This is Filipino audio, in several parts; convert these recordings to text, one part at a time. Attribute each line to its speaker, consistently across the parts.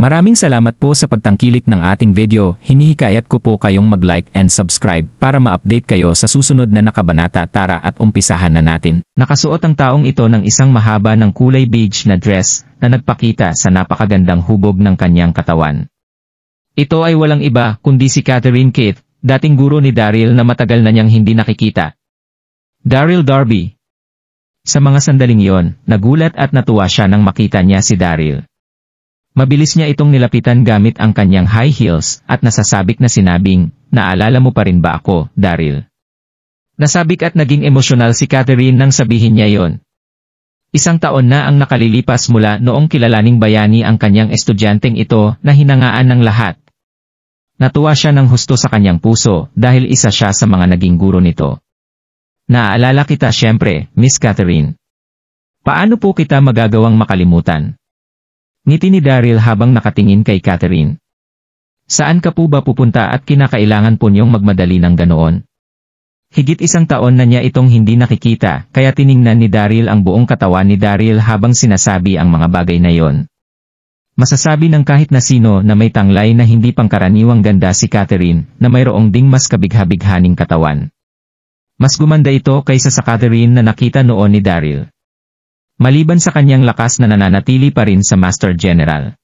Speaker 1: Maraming salamat po sa pagtangkilik ng ating video. Hinihikayat ko po kayong mag-like and subscribe para ma-update kayo sa susunod na nakabanata. Tara at umpisahan na natin. Nakasuot ang taong ito ng isang mahaba ng kulay beige na dress na nagpakita sa napakagandang hubog ng kanyang katawan. Ito ay walang iba kundi si Catherine Keith, dating guro ni Daryl na matagal na niyang hindi nakikita. Daryl Darby. Sa mga sandaling iyon, nagulat at natuwa siya nang makita niya si Daryl. Mabilis niya itong nilapitan gamit ang kanyang high heels at nasasabik na sinabing, "Naalala mo pa rin ba ako, Daryl?" Nasabik at naging emosyonal si Catherine nang sabihin niya yon. Isang taon na ang nakalilipas mula noong kilalaning bayani ang kanyang estudyanteng ito na hinangaan ng lahat. Natuwa siya ng husto sa kanyang puso dahil isa siya sa mga naging guro nito. "Naaalala kita siyempre, Miss Catherine. Paano po kita magagawang makalimutan?" Ngiti ni Daryl habang nakatingin kay Catherine. "Saan ka po ba pupunta at kinakailangan po niyong magmadali ng ganoon?" Higit isang taon na niya itong hindi nakikita, kaya tiningnan ni Daryl ang buong katawan ni Daryl habang sinasabi ang mga bagay na yon. Masasabi ng kahit na sino na may tanglay na hindi pangkaraniwang ganda si Catherine na mayroong ding mas kabigha-bighaning katawan. Mas gumanda ito kaysa sa Catherine na nakita noon ni Daryl. Maliban sa kanyang lakas na nananatili pa rin sa Master General.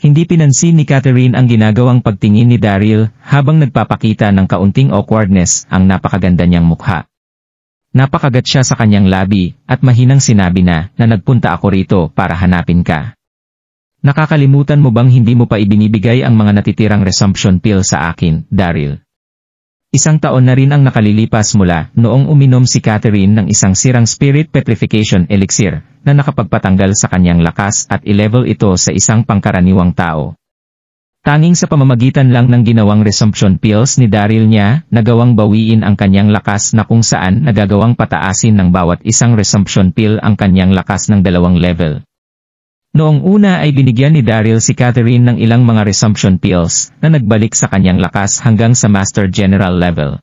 Speaker 1: Hindi pinansin ni Catherine ang ginagawang pagtingin ni Daryl habang nagpapakita ng kaunting awkwardness ang napakaganda niyang mukha. Napakagat siya sa kanyang labi at mahinang sinabi na nagpunta ako rito para hanapin ka. Nakakalimutan mo bang hindi mo pa ibinibigay ang mga natitirang resumption pill sa akin, Daryl? Isang taon na rin ang nakalilipas mula noong uminom si Catherine ng isang sirang spirit petrification elixir na nakapagpatanggal sa kanyang lakas at i-level ito sa isang pangkaraniwang tao. Tanging sa pamamagitan lang ng ginawang resumption pills ni Daryl niya, nagawang bawiin ang kanyang lakas na kung saan nagagawang pataasin ng bawat isang resumption pill ang kanyang lakas ng 2 level. Noong una ay binigyan ni Daryl si Catherine ng ilang mga resumption pills na nagbalik sa kanyang lakas hanggang sa Master General level.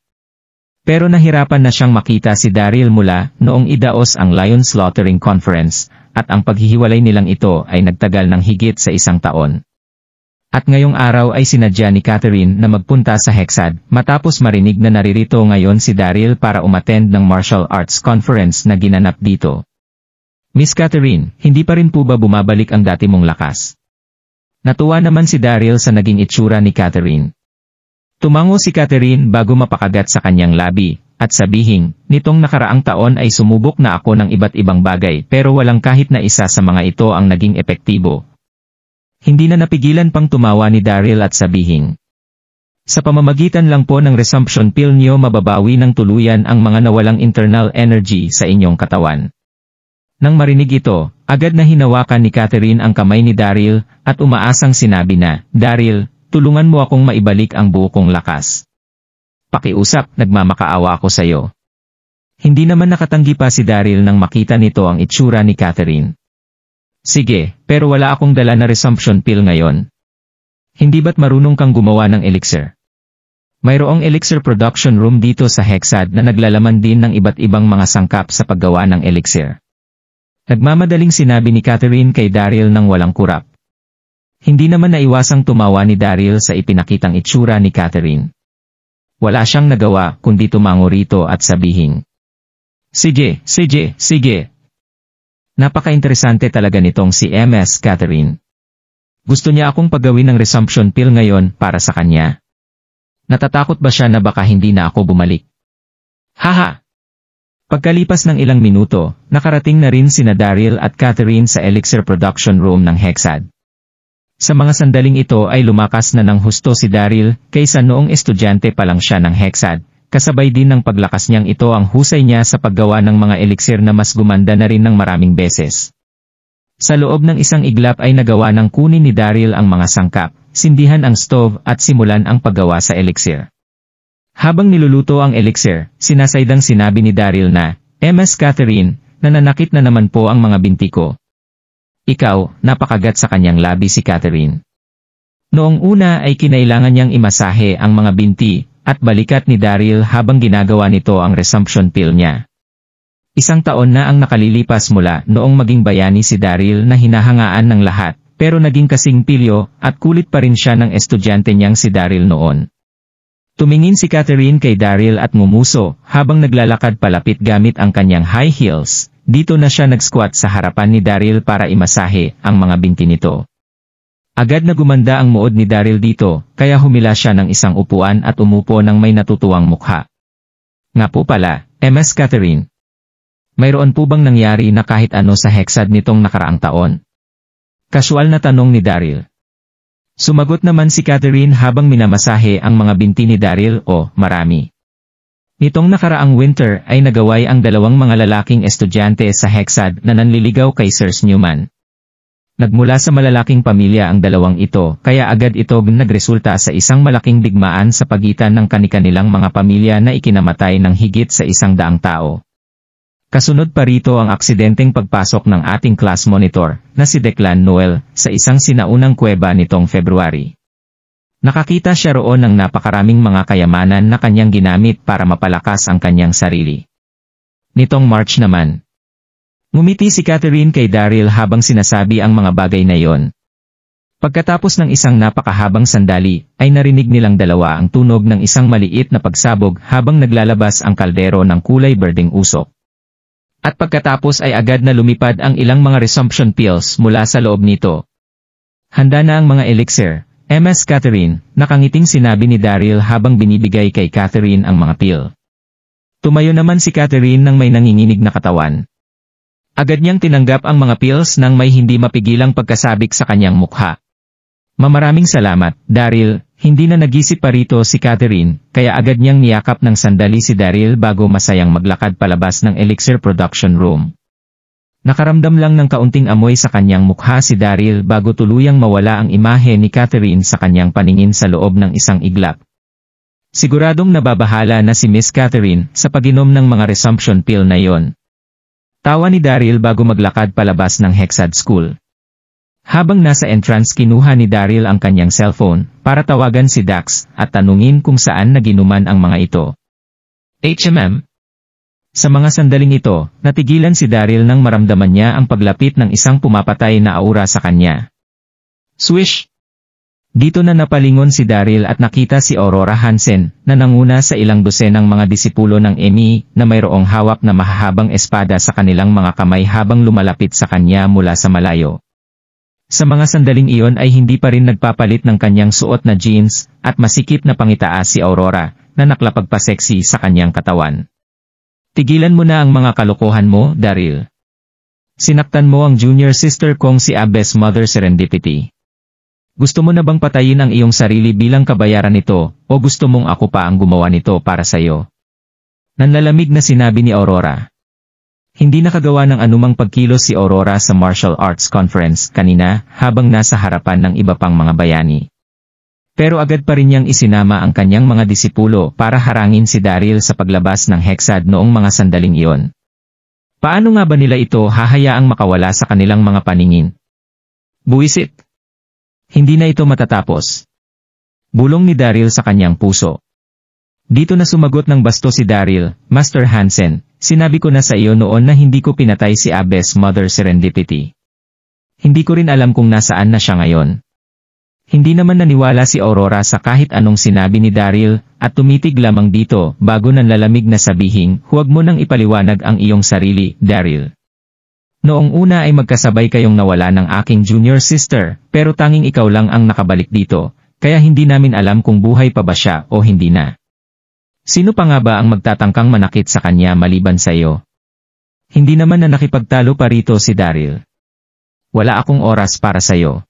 Speaker 1: Pero nahirapan na siyang makita si Daryl mula noong idaos ang Lion Slaughtering Conference at ang paghihiwalay nilang ito ay nagtagal ng higit sa 1 taon. At ngayong araw ay sinadya ni Catherine na magpunta sa Hexad matapos marinig na naririto ngayon si Daryl para umattend ng martial arts conference na ginanap dito. "Miss Catherine, hindi pa rin po ba bumabalik ang dati mong lakas?" Natuwa naman si Daryl sa naging itsura ni Catherine. Tumango si Catherine bago mapakagat sa kanyang labi, at sabihing, "Nitong nakaraang taon ay sumubok na ako ng iba't ibang bagay pero walang kahit na isa sa mga ito ang naging epektibo." Hindi na napigilan pang tumawa ni Daryl at sabihing, "Sa pamamagitan lang po ng resumption pill niyo mababawi ng tuluyan ang mga nawalang internal energy sa inyong katawan." Nang marinig ito, agad na hinawakan ni Catherine ang kamay ni Daryl at umaasang sinabi na, "Daryl, tulungan mo akong maibalik ang buo kong lakas. Pakiusap, nagmamakaawa ako sa iyo." Hindi naman nakatanggi pa si Daryl nang makita nito ang itsura ni Catherine. "Sige, pero wala akong dala na resumption pill ngayon. Hindi ba't marunong kang gumawa ng elixir? Mayroong elixir production room dito sa Hexad na naglalaman din ng iba't ibang mga sangkap sa paggawa ng elixir." Nagmamadaling sinabi ni Catherine kay Daryl nang walang kurap. Hindi naman naiwasang tumawa ni Daryl sa ipinakitang itsura ni Catherine. Wala siyang nagawa kundi tumango rito at sabihin, Sige. Napaka-interesante talaga nitong si Ms. Catherine. Gusto niya akong paggawin ng resumption pill ngayon para sa kanya. Natatakot ba siya na baka hindi na ako bumalik? Haha! Pagkalipas ng ilang minuto, nakarating na rin sina Daryl at Catherine sa elixir production room ng Hexad. Sa mga sandaling ito ay lumakas na ng husto si Daryl kaysa noong estudyante pa lang siya ng Hexad, kasabay din ng paglakas niyang ito ang husay niya sa paggawa ng mga elixir na mas gumanda na rin ng maraming beses. Sa loob ng isang iglap ay nagawa ng kunin ni Daryl ang mga sangkap, sindihan ang stove at simulan ang paggawa sa elixir. Habang niluluto ang elixir, sinasaydang sinabi ni Daryl na, Ms. Catherine, nananakit na naman po ang mga binti ko. Ikaw, napakagat sa kanyang labi si Catherine. Noong una ay kinailangan niyang imasahe ang mga binti, at balikat ni Daryl habang ginagawa nito ang resumption pill niya. 1 taon na ang nakalilipas mula noong maging bayani si Daryl na hinahangaan ng lahat, pero naging kasing pilyo at kulit pa rin siya ng estudyante niyang si Daryl noon. Tumingin si Catherine kay Daryl at ngumuso habang naglalakad palapit gamit ang kanyang high heels. Dito na siya nag-squat sa harapan ni Daryl para imasahe ang mga binti nito. Agad na gumanda ang muod ni Daryl dito, kaya humila siya ng isang upuan at umupo ng may natutuwang mukha. Nga po pala, Ms. Catherine. Mayroon po bang nangyari na kahit ano sa Hexad nitong nakaraang taon? Kasual na tanong ni Daryl. Sumagot naman si Catherine habang minamasahe ang mga binti ni Daryl. Marami. Nitong nakaraang winter ay nagaway ang dalawang mga lalaking estudyante sa Hexad na nanliligaw kay Sir Newman. Nagmula sa malalaking pamilya ang dalawang ito, kaya agad ito nagresulta sa isang malaking digmaan sa pagitan ng kani-kanilang mga pamilya na ikinamatay ng higit sa 100 tao. Kasunod pa rito ang aksidenteng pagpasok ng ating class monitor, na si Declan Noel, sa isang sinaunang kuweba nitong February. Nakakita siya roon ng napakaraming mga kayamanan na kanyang ginamit para mapalakas ang kanyang sarili. Nitong March naman, ngumiti si Catherine kay Daryl habang sinasabi ang mga bagay na iyon. Pagkatapos ng isang napakahabang sandali, ay narinig nilang dalawa ang tunog ng isang maliit na pagsabog habang naglalabas ang kaldero ng kulay berdeng usok. At pagkatapos ay agad na lumipad ang ilang mga resumption pills mula sa loob nito. Handa na ang mga elixir, Ms. Catherine, nakangiting sinabi ni Daryl habang binibigay kay Catherine ang mga pill. Tumayo naman si Catherine nang may nanginginig na katawan. Agad niyang tinanggap ang mga pills nang may hindi mapigilang pagkasabik sa kanyang mukha. Maraming salamat, Daryl. Hindi na nag-isip pa rito si Catherine, kaya agad niyang niyakap ng sandali si Daryl bago masayang maglakad palabas ng elixir production room. Nakaramdam lang ng kaunting amoy sa kanyang mukha si Daryl bago tuluyang mawala ang imahe ni Catherine sa kanyang paningin sa loob ng isang iglap. Siguradong nababahala na si Miss Catherine sa pag-inom ng mga resumption pill na iyon. Tawa ni Daryl bago maglakad palabas ng Hexad School. Habang nasa entrance kinuha ni Daryl ang kanyang cellphone para tawagan si Dax at tanungin kung saan naginuman ang mga ito. Sa mga sandaling ito, natigilan si Daryl nang maramdaman niya ang paglapit ng isang pumapatay na aura sa kanya. Swish! Dito na napalingon si Daryl at nakita si Aurora Hansen na nanguna sa ilang dosenang mga disipulo ng Emmy na mayroong hawak na mahahabang espada sa kanilang mga kamay habang lumalapit sa kanya mula sa malayo. Sa mga sandaling iyon ay hindi pa rin nagpapalit ng kanyang suot na jeans at masikip na pangitaas si Aurora na naklapagpa-sexy sa kanyang katawan. Tigilan mo na ang mga kalokohan mo, Daryl. Sinaktan mo ang junior sister kong si Abby's Mother Serendipity. Gusto mo na bang patayin ang iyong sarili bilang kabayaran nito o gusto mong ako pa ang gumawa nito para sayo? Nanlalamig na sinabi ni Aurora. Hindi nakagawa ng anumang pagkilos si Aurora sa martial arts conference kanina habang nasa harapan ng iba pang mga bayani. Pero agad pa rin niyang isinama ang kanyang mga disipulo para harangin si Daryl sa paglabas ng Hexad noong mga sandaling iyon. Paano nga ba nila ito hahayaang makawala sa kanilang mga paningin? Buwisit! Hindi na ito matatapos. Bulong ni Daryl sa kanyang puso. Dito na sumagot ng basto si Daryl, Master Hansen, sinabi ko na sa iyo noon na hindi ko pinatay si Abby's Mother Serendipity. Hindi ko rin alam kung nasaan na siya ngayon. Hindi naman naniwala si Aurora sa kahit anong sinabi ni Daryl at tumitig lamang dito bago nanlalamig na sabihing, huwag mo nang ipaliwanag ang iyong sarili, Daryl. Noong una ay magkasabay kayong nawala ng aking junior sister, pero tanging ikaw lang ang nakabalik dito, kaya hindi namin alam kung buhay pa ba siya o hindi na. Sino pa nga ba ang magtatangkang manakit sa kanya maliban sa iyo? Hindi naman na nakipagtalo pa rito si Daryl. Wala akong oras para sa iyo.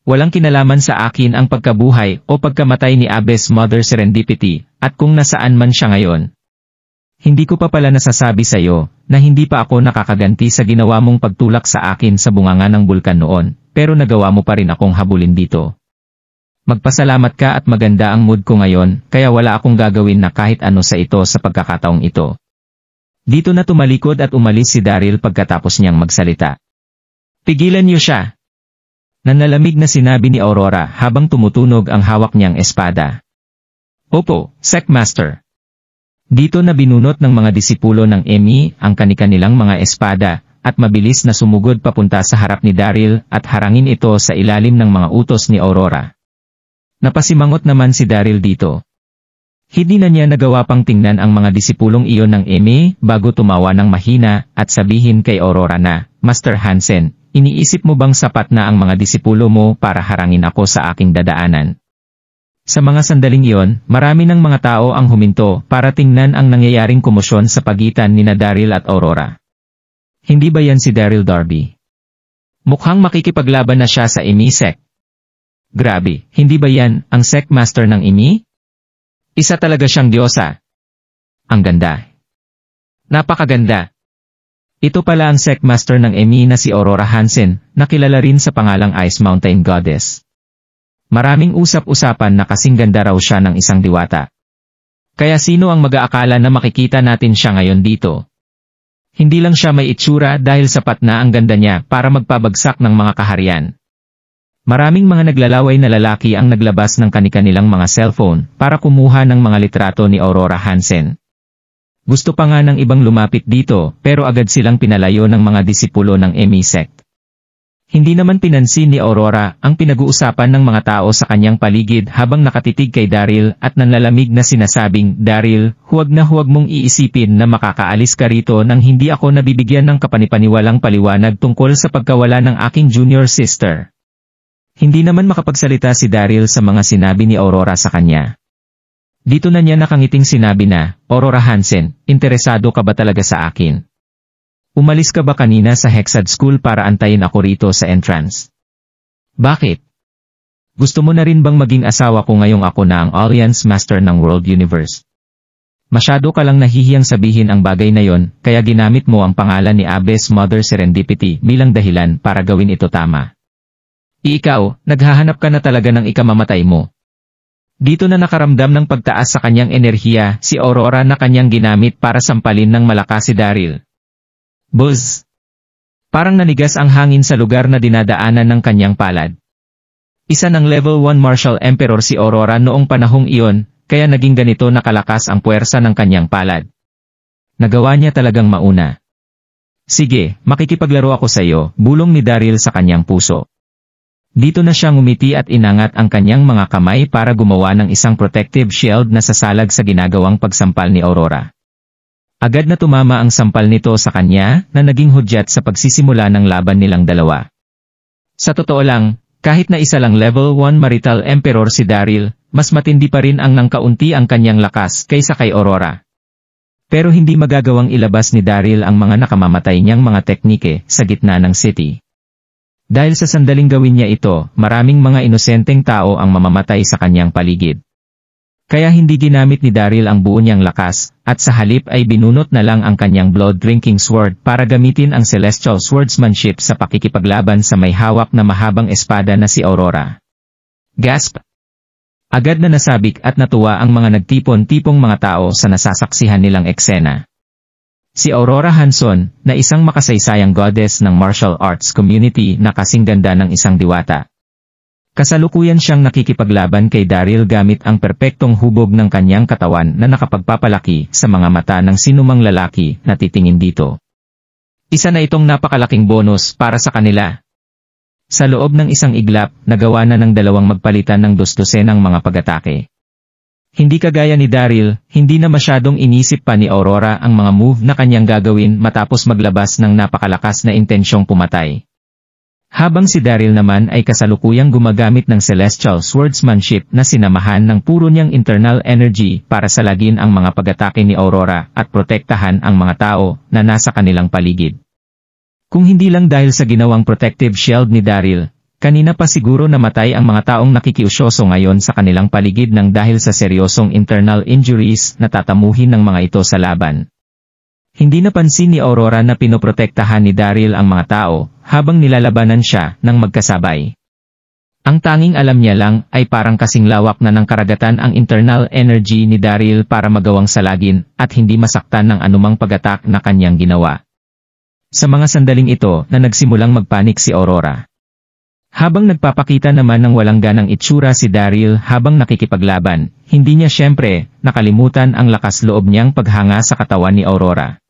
Speaker 1: Walang kinalaman sa akin ang pagkabuhay o pagkamatay ni Abby's Mother Serendipity at kung nasaan man siya ngayon. Hindi ko pa pala nasasabi sa iyo na hindi pa ako nakakaganti sa ginawa mong pagtulak sa akin sa bunganga ng bulkan noon, pero nagawa mo pa rin akong habulin dito. Magpasalamat ka at maganda ang mood ko ngayon, kaya wala akong gagawin na kahit ano sa ito sa pagkakataong ito. Dito na tumalikod at umalis si Daryl pagkatapos niyang magsalita. Pigilan niyo siya! Nanlalamig na sinabi ni Aurora habang tumutunog ang hawak niyang espada. Opo, Secmaster. Dito na binunot ng mga disipulo ng Emmy ang kanilang mga espada at mabilis na sumugod papunta sa harap ni Daryl at harangin ito sa ilalim ng mga utos ni Aurora. Napasimangot naman si Daryl dito. Hindi na niya nagawa pang tingnan ang mga disipulong iyon ng Amy bago tumawa ng mahina at sabihin kay Aurora na, Master Hansen, iniisip mo bang sapat na ang mga disipulo mo para harangin ako sa aking dadaanan? Sa mga sandaling iyon, marami ng mga tao ang huminto para tingnan ang nangyayaring komosyon sa pagitan ni Daryl at Aurora. Hindi ba yan si Daryl Darby? Mukhang makikipaglaban na siya sa Amy sect. Grabe, hindi ba yan ang sect master ng Amy? Isa talaga siyang diyosa. Ang ganda. Napakaganda. Ito pala ang sect master ng Amy na si Aurora Hansen, na kilala rin sa pangalang Ice Mountain Goddess. Maraming usap-usapan na kasing ganda raw siya ng isang diwata. Kaya sino ang mag-aakala na makikita natin siya ngayon dito? Hindi lang siya may itsura dahil sapat na ang ganda niya para magpabagsak ng mga kaharian. Maraming mga naglalaway na lalaki ang naglabas ng kani-kanilang mga cellphone para kumuha ng mga litrato ni Aurora Hansen. Gusto pa nga ng ibang lumapit dito pero agad silang pinalayo ng mga disipulo ng Amy sect. Hindi naman pinansin ni Aurora ang pinag-uusapan ng mga tao sa kanyang paligid habang nakatitig kay Daryl at nanlalamig na sinasabing, Daryl, huwag mong iisipin na makakaalis ka rito nang hindi ako nabibigyan ng kapanipaniwalang paliwanag tungkol sa pagkawala ng aking junior sister. Hindi naman makapagsalita si Daryl sa mga sinabi ni Aurora sa kanya. Dito na niya nakangiting sinabi na, Aurora Hansen, interesado ka ba talaga sa akin? Umalis ka ba kanina sa Hexad School para antayin ako rito sa entrance? Bakit? Gusto mo na rin bang maging asawa ko ngayong ako na ang Alliance Master ng World Universe? Masyado ka lang nahihiyang sabihin ang bagay na yon, kaya ginamit mo ang pangalan ni Abyss Mother Serendipity bilang dahilan para gawin ito tama. Ikaw, naghahanap ka na talaga ng ikamamatay mo. Dito na nakaramdam ng pagtaas sa kanyang enerhiya si Aurora na kanyang ginamit para sampalin ng malakas si Daryl. Buzz! Parang nanigas ang hangin sa lugar na dinadaanan ng kanyang palad. Isa ng level 1 Martial Emperor si Aurora noong panahong iyon, kaya naging ganito nakalakas ang puwersa ng kanyang palad. Nagawa niya talagang mauna. Sige, makikipaglaro ako sa iyo, bulong ni Daryl sa kanyang puso. Dito na siya ngumiti at inangat ang kanyang mga kamay para gumawa ng isang protective shield na sasalag sa ginagawang pagsampal ni Aurora. Agad na tumama ang sampal nito sa kanya na naging hudyat sa pagsisimula ng laban nilang dalawa. Sa totoo lang, kahit na isa lang level 1 marital emperor si Daryl, mas matindi pa rin ang nangkaunti ang kanyang lakas kaysa kay Aurora. Pero hindi magagawang ilabas ni Daryl ang mga nakamamatay niyang mga teknike sa gitna ng city. Dahil sa sandaling gawin niya ito, maraming mga inosenteng tao ang mamamatay sa kanyang paligid. Kaya hindi ginamit ni Daryl ang buo niyang lakas, at sa halip ay binunot na lang ang kanyang blood-drinking sword para gamitin ang celestial swordsmanship sa pakikipaglaban sa may hawak na mahabang espada na si Aurora. Gasp! Agad na nasabik at natuwa ang mga nagtipon-tipong mga tao sa nasasaksihan nilang eksena. Si Aurora Hansen, na isang makasaysayang goddess ng martial arts community na kasing ganda ng isang diwata. Kasalukuyan siyang nakikipaglaban kay Daryl gamit ang perpektong hubog ng kanyang katawan na nakapagpapalaki sa mga mata ng sinumang lalaki na titingin dito. Isa na itong napakalaking bonus para sa kanila. Sa loob ng isang iglap, nagawa na ng dalawang magpalitan ng 2 ng mga pag-atake. Hindi kagaya ni Daryl, hindi na masyadong inisip pa ni Aurora ang mga move na kanyang gagawin matapos maglabas ng napakalakas na intensyong pumatay. Habang si Daryl naman ay kasalukuyang gumagamit ng celestial swordsmanship na sinamahan ng puro niyang internal energy para salagin ang mga pag-atake ni Aurora at protektahan ang mga tao na nasa kanilang paligid. Kung hindi lang dahil sa ginawang protective shield ni Daryl, kanina pa siguro namatay ang mga taong nakikiusyoso ngayon sa kanilang paligid nang dahil sa seryosong internal injuries na tatamuhin ng mga ito sa laban. Hindi napansin ni Aurora na pinoprotektahan ni Daryl ang mga tao habang nilalabanan siya ng magkasabay. Ang tanging alam niya lang ay parang kasing lawak na ng karagatan ang internal energy ni Daryl para magawang salagin at hindi masaktan ng anumang pag-attack na kanyang ginawa. Sa mga sandaling ito na nagsimulang magpanik si Aurora. Habang nagpapakita naman ng walang ganang itsura si Daryl habang nakikipaglaban, hindi niya syempre nakalimutan ang lakas loob niyang paghanga sa katawan ni Aurora.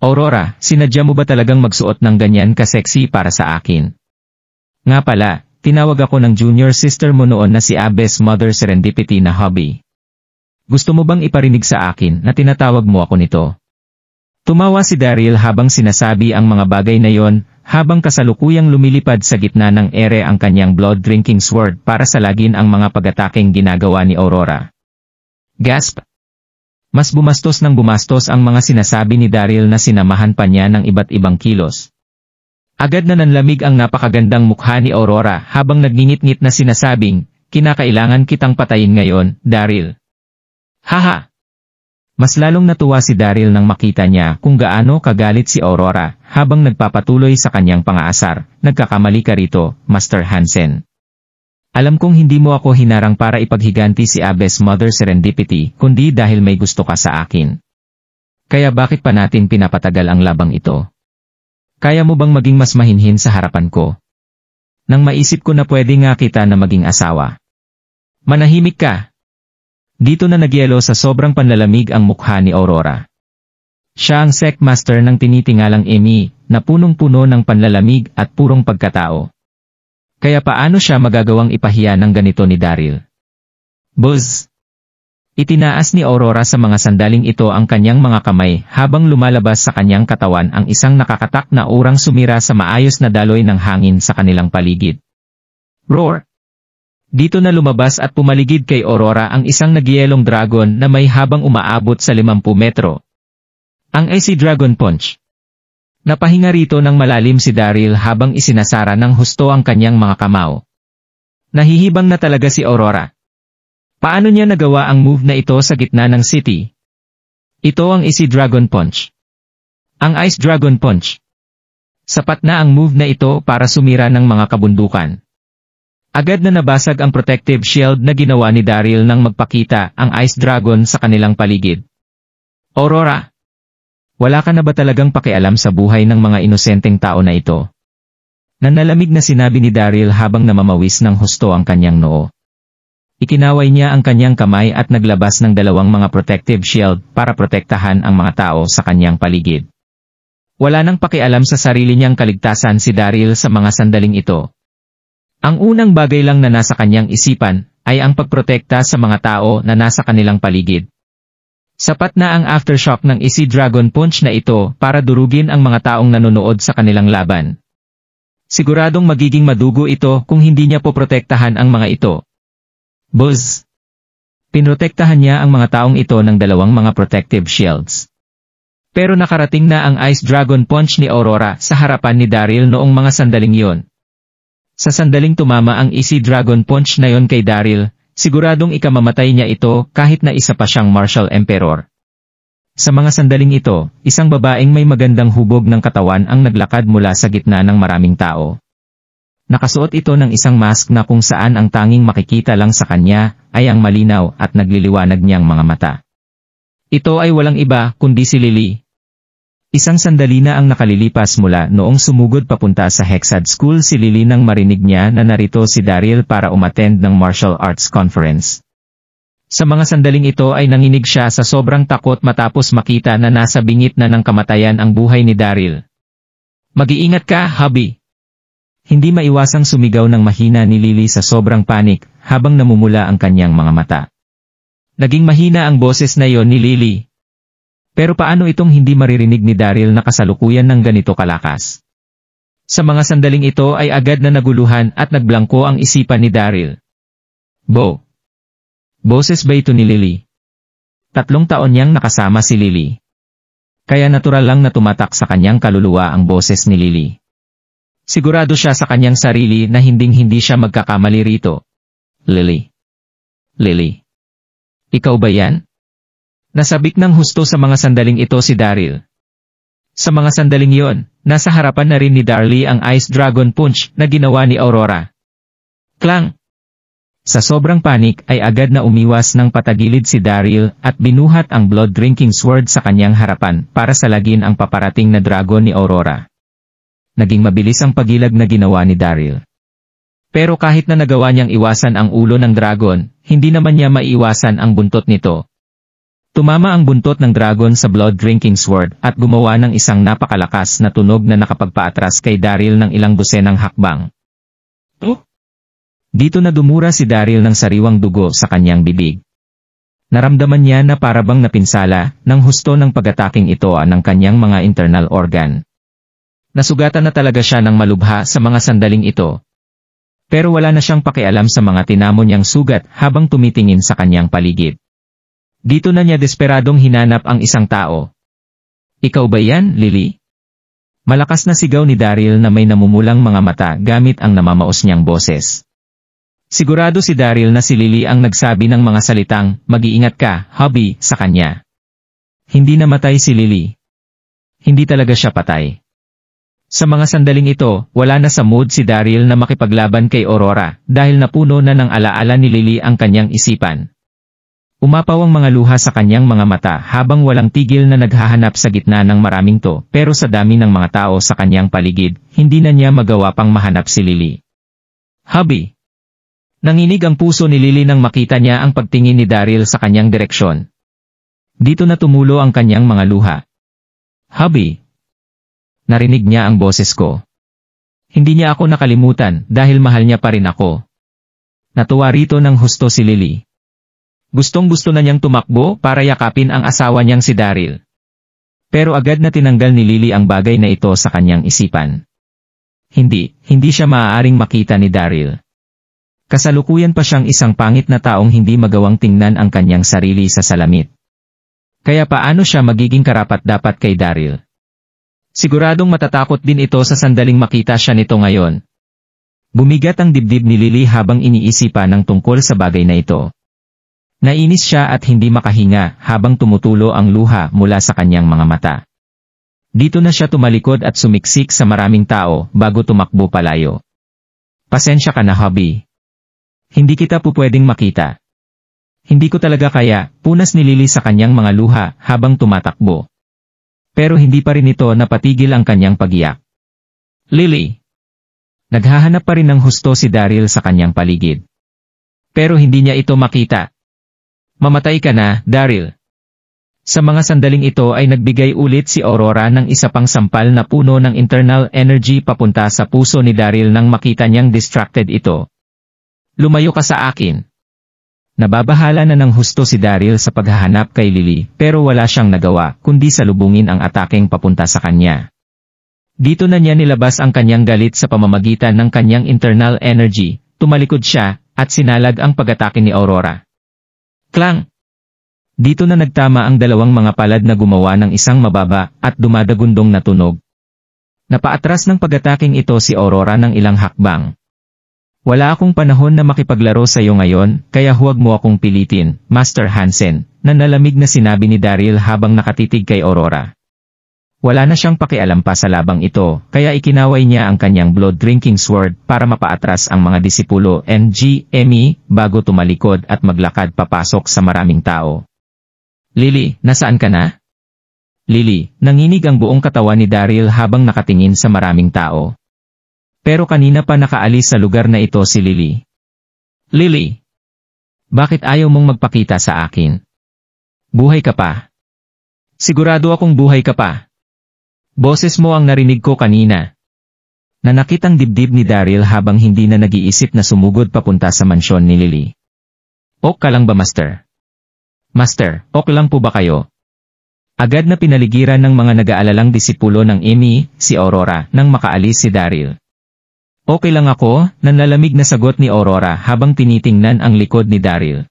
Speaker 1: Aurora, sinadya mo ba talagang magsuot ng ganyan ka-sexy para sa akin? Nga pala, tinawag ako ng junior sister mo noon na si Abes Mother Serendipity na hobby. Gusto mo bang iparinig sa akin na tinatawag mo ako nito? Tumawa si Daryl habang sinasabi ang mga bagay na yon, habang kasalukuyang lumilipad sa gitna ng ere ang kanyang blood-drinking sword para salagin ang mga pag-ataking ginagawa ni Aurora. Gasp! Mas bumastos ng bumastos ang mga sinasabi ni Daryl na sinamahan pa niya ng iba't ibang kilos. Agad na nanlamig ang napakagandang mukha ni Aurora habang nagngingit-ngit na sinasabing, kinakailangan kitang patayin ngayon, Daryl. Haha! Mas lalong natuwa si Daryl nang makita niya kung gaano kagalit si Aurora habang nagpapatuloy sa kanyang pangaasar. Nagkakamali ka rito, Master Hansen. Alam kong hindi mo ako hinarang para ipaghiganti si Abes Mother Serendipity, kundi dahil may gusto ka sa akin. Kaya bakit pa natin pinapatagal ang labang ito? Kaya mo bang maging mas mahinhin sa harapan ko? Nang maisip ko na pwede nga kita na maging asawa. Manahimik ka! Dito na nagyelo sa sobrang panlalamig ang mukha ni Aurora. Siya ang sect master ng tinitingalang Emmy, na punong-puno ng panlalamig at purong pagkatao. Kaya paano siya magagawang ipahiya ng ganito ni Daryl? Buzz! Itinaas ni Aurora sa mga sandaling ito ang kanyang mga kamay habang lumalabas sa kanyang katawan ang isang nakakatak na urang sumira sa maayos na daloy ng hangin sa kanilang paligid. Roar! Dito na lumabas at pumaligid kay Aurora ang isang nagyelong dragon na may habang umaabot sa 50 metro. Ang Icy Dragon Punch. Napahinga rito ng malalim si Daryl habang isinasara ng husto ang kanyang mga kamao. Nahihibang na talaga si Aurora. Paano niya nagawa ang move na ito sa gitna ng city? Ito ang Icy Dragon Punch. Ang Ice Dragon Punch. Sapat na ang move na ito para sumira ng mga kabundukan. Agad na nabasag ang protective shield na ginawa ni Daryl nang magpakita ang Ice Dragon sa kanilang paligid. Aurora! Wala ka na ba talagang pakialam sa buhay ng mga inosenteng tao na ito? Nanlalamig na sinabi ni Daryl habang namamawis ng husto ang kanyang noo. Ikinaway niya ang kanyang kamay at naglabas ng dalawang mga protective shield para protektahan ang mga tao sa kanyang paligid. Wala nang pakialam sa sarili niyang kaligtasan si Daryl sa mga sandaling ito. Ang unang bagay lang na nasa kanyang isipan ay ang pagprotekta sa mga tao na nasa kanilang paligid. Sapat na ang aftershock ng Icy Dragon Punch na ito para durugin ang mga taong nanonood sa kanilang laban. Siguradong magiging madugo ito kung hindi niya poprotektahan ang mga ito. Buzz! Pinrotektahan niya ang mga taong ito ng dalawang mga protective shields. Pero nakarating na ang Ice Dragon Punch ni Aurora sa harapan ni Daryl noong mga sandaling yon. Sa sandaling tumama ang Icy Dragon Punch na yon kay Daryl, siguradong ikamamatay niya ito kahit na isa pa siyang Martial Emperor. Sa mga sandaling ito, isang babaeng may magandang hubog ng katawan ang naglakad mula sa gitna ng maraming tao. Nakasuot ito ng isang mask na kung saan ang tanging makikita lang sa kanya ay ang malinaw at nagliliwanag niyang mga mata. Ito ay walang iba kundi si Lily. Isang sandali na ang nakalilipas mula noong sumugod papunta sa Hexad School si Lily nang marinig niya na narito si Daryl para umattend ng martial arts conference. Sa mga sandaling ito ay nanginig siya sa sobrang takot matapos makita na nasa bingit na ng kamatayan ang buhay ni Daryl. Mag-iingat ka, hubby! Hindi maiwasang sumigaw ng mahina ni Lily sa sobrang panik habang namumula ang kanyang mga mata. Naging mahina ang boses na yon ni Lily. Pero paano itong hindi maririnig ni Daryl na kasalukuyan ng ganito kalakas? Sa mga sandaling ito ay agad na naguluhan at nagblangko ang isipan ni Daryl. Bo! Boses ba ito ni Lily? 3 taon niyang nakasama si Lily. Kaya natural lang na tumatak sa kanyang kaluluwa ang boses ni Lily. Sigurado siya sa kanyang sarili na hinding-hindi siya magkakamali rito. Lily. Lily. Ikaw ba yan? Nasabik ng husto sa mga sandaling ito si Daryl. Sa mga sandaling yon, nasa harapan na rin ni Darly ang Ice Dragon Punch na ginawa ni Aurora. Klang! Sa sobrang panik ay agad na umiwas ng patagilid si Daryl at binuhat ang blood-drinking sword sa kanyang harapan para salagin ang paparating na dragon ni Aurora. Naging mabilis ang pagilag na ginawa ni Daryl. Pero kahit na nagawa niyang iwasan ang ulo ng dragon, hindi naman niya maiwasan ang buntot nito. Tumama ang buntot ng dragon sa blood-drinking sword at gumawa ng isang napakalakas na tunog na nakapagpaatras kay Daryl ng ilang dosenang hakbang. Dito na dumura si Daryl ng sariwang dugo sa kanyang bibig. Naramdaman niya na parabang napinsala ng husto ng pag-ataking ito ng kanyang mga internal organ. Nasugatan na talaga siya ng malubha sa mga sandaling ito. Pero wala na siyang pakialam sa mga tinamo niyang sugat habang tumitingin sa kanyang paligid. Dito na niya desperadong hinanap ang isang tao. Ikaw ba yan, Lily? Malakas na sigaw ni Daryl na may namumulang mga mata gamit ang namamaos niyang boses. Sigurado si Daryl na si Lily ang nagsabi ng mga salitang, "Mag-iingat ka, hubby," sa kanya. Hindi namatay si Lily. Hindi talaga siya patay. Sa mga sandaling ito, wala na sa mood si Daryl na makipaglaban kay Aurora dahil napuno na ng alaala ni Lily ang kanyang isipan. Umapaw ang mga luha sa kanyang mga mata habang walang tigil na naghahanap sa gitna ng maraming to, pero sa dami ng mga tao sa kanyang paligid, hindi na niya magawa pang mahanap si Lily. Hubby! Nanginig ang puso ni Lily nang makita niya ang pagtingin ni Daryl sa kanyang direksyon. Dito na tumulo ang kanyang mga luha. Hubby! Narinig niya ang boses ko. Hindi niya ako nakalimutan dahil mahal niya pa rin ako. Natuwa rito ng husto si Lily. Gustong-gusto na niyang tumakbo para yakapin ang asawa niyang si Daryl. Pero agad na tinanggal ni Lily ang bagay na ito sa kanyang isipan. Hindi siya maaaring makita ni Daryl. Kasalukuyan pa siyang isang pangit na taong hindi magawang tingnan ang kanyang sarili sa salamin. Kaya paano siya magiging karapat-dapat kay Daryl? Siguradong matatakot din ito sa sandaling makita siya nito ngayon. Bumigat ang dibdib ni Lily habang iniisipan ng tungkol sa bagay na ito. Nainis siya at hindi makahinga habang tumutulo ang luha mula sa kanyang mga mata. Dito na siya tumalikod at sumiksik sa maraming tao bago tumakbo palayo. Pasensya ka na, hubby. Hindi kita pupwedeng makita. Hindi ko talaga kaya, punas ni Lily sa kanyang mga luha habang tumatakbo. Pero hindi pa rin ito napatigil ang kanyang pagiyak. Lily! Naghahanap pa rin ng husto si Daryl sa kanyang paligid. Pero hindi niya ito makita. Mamatay ka na, Daryl. Sa mga sandaling ito ay nagbigay ulit si Aurora ng isa pang sampal na puno ng internal energy papunta sa puso ni Daryl nang makita niyang distracted ito. Lumayo ka sa akin. Nababahala na ng husto si Daryl sa paghahanap kay Lily pero wala siyang nagawa kundi salubungin ang atakeng papunta sa kanya. Dito na niya nilabas ang kanyang galit sa pamamagitan ng kanyang internal energy, tumalikod siya, at sinalag ang pag-atake ni Aurora. Klang! Dito na nagtama ang dalawang mga palad na gumawa ng isang mababa at dumadagundong na tunog. Napaatras ng pag-ataking ito si Aurora ng ilang hakbang. Wala akong panahon na makipaglaro sa iyo ngayon, kaya huwag mo akong pilitin, Master Hansen, na nalamig na sinabi ni Daryl habang nakatitig kay Aurora. Wala na siyang pakialam pa sa labang ito, kaya ikinaway niya ang kanyang blood-drinking sword para mapaatras ang mga disipulo NGME bago tumalikod at maglakad papasok sa maraming tao. Lily, nasaan ka na? Lily, nanginig ang buong katawan ni Daryl habang nakatingin sa maraming tao. Pero kanina pa nakaalis sa lugar na ito si Lily. Lily! Bakit ayaw mong magpakita sa akin? Buhay ka pa? Sigurado akong buhay ka pa. Boses mo ang narinig ko kanina. Nanakit ang dibdib ni Daryl habang hindi na nag-iisip na sumugod papunta sa mansyon ni Lily. Ok ka lang ba, Master? Master, ok lang po ba kayo? Agad na pinaligiran ng mga nag-aalalang disipulo ng Emmy, si Aurora, nang makaalis si Daryl. Okay lang ako, nanlalamig na sagot ni Aurora habang tinitingnan ang likod ni Daryl.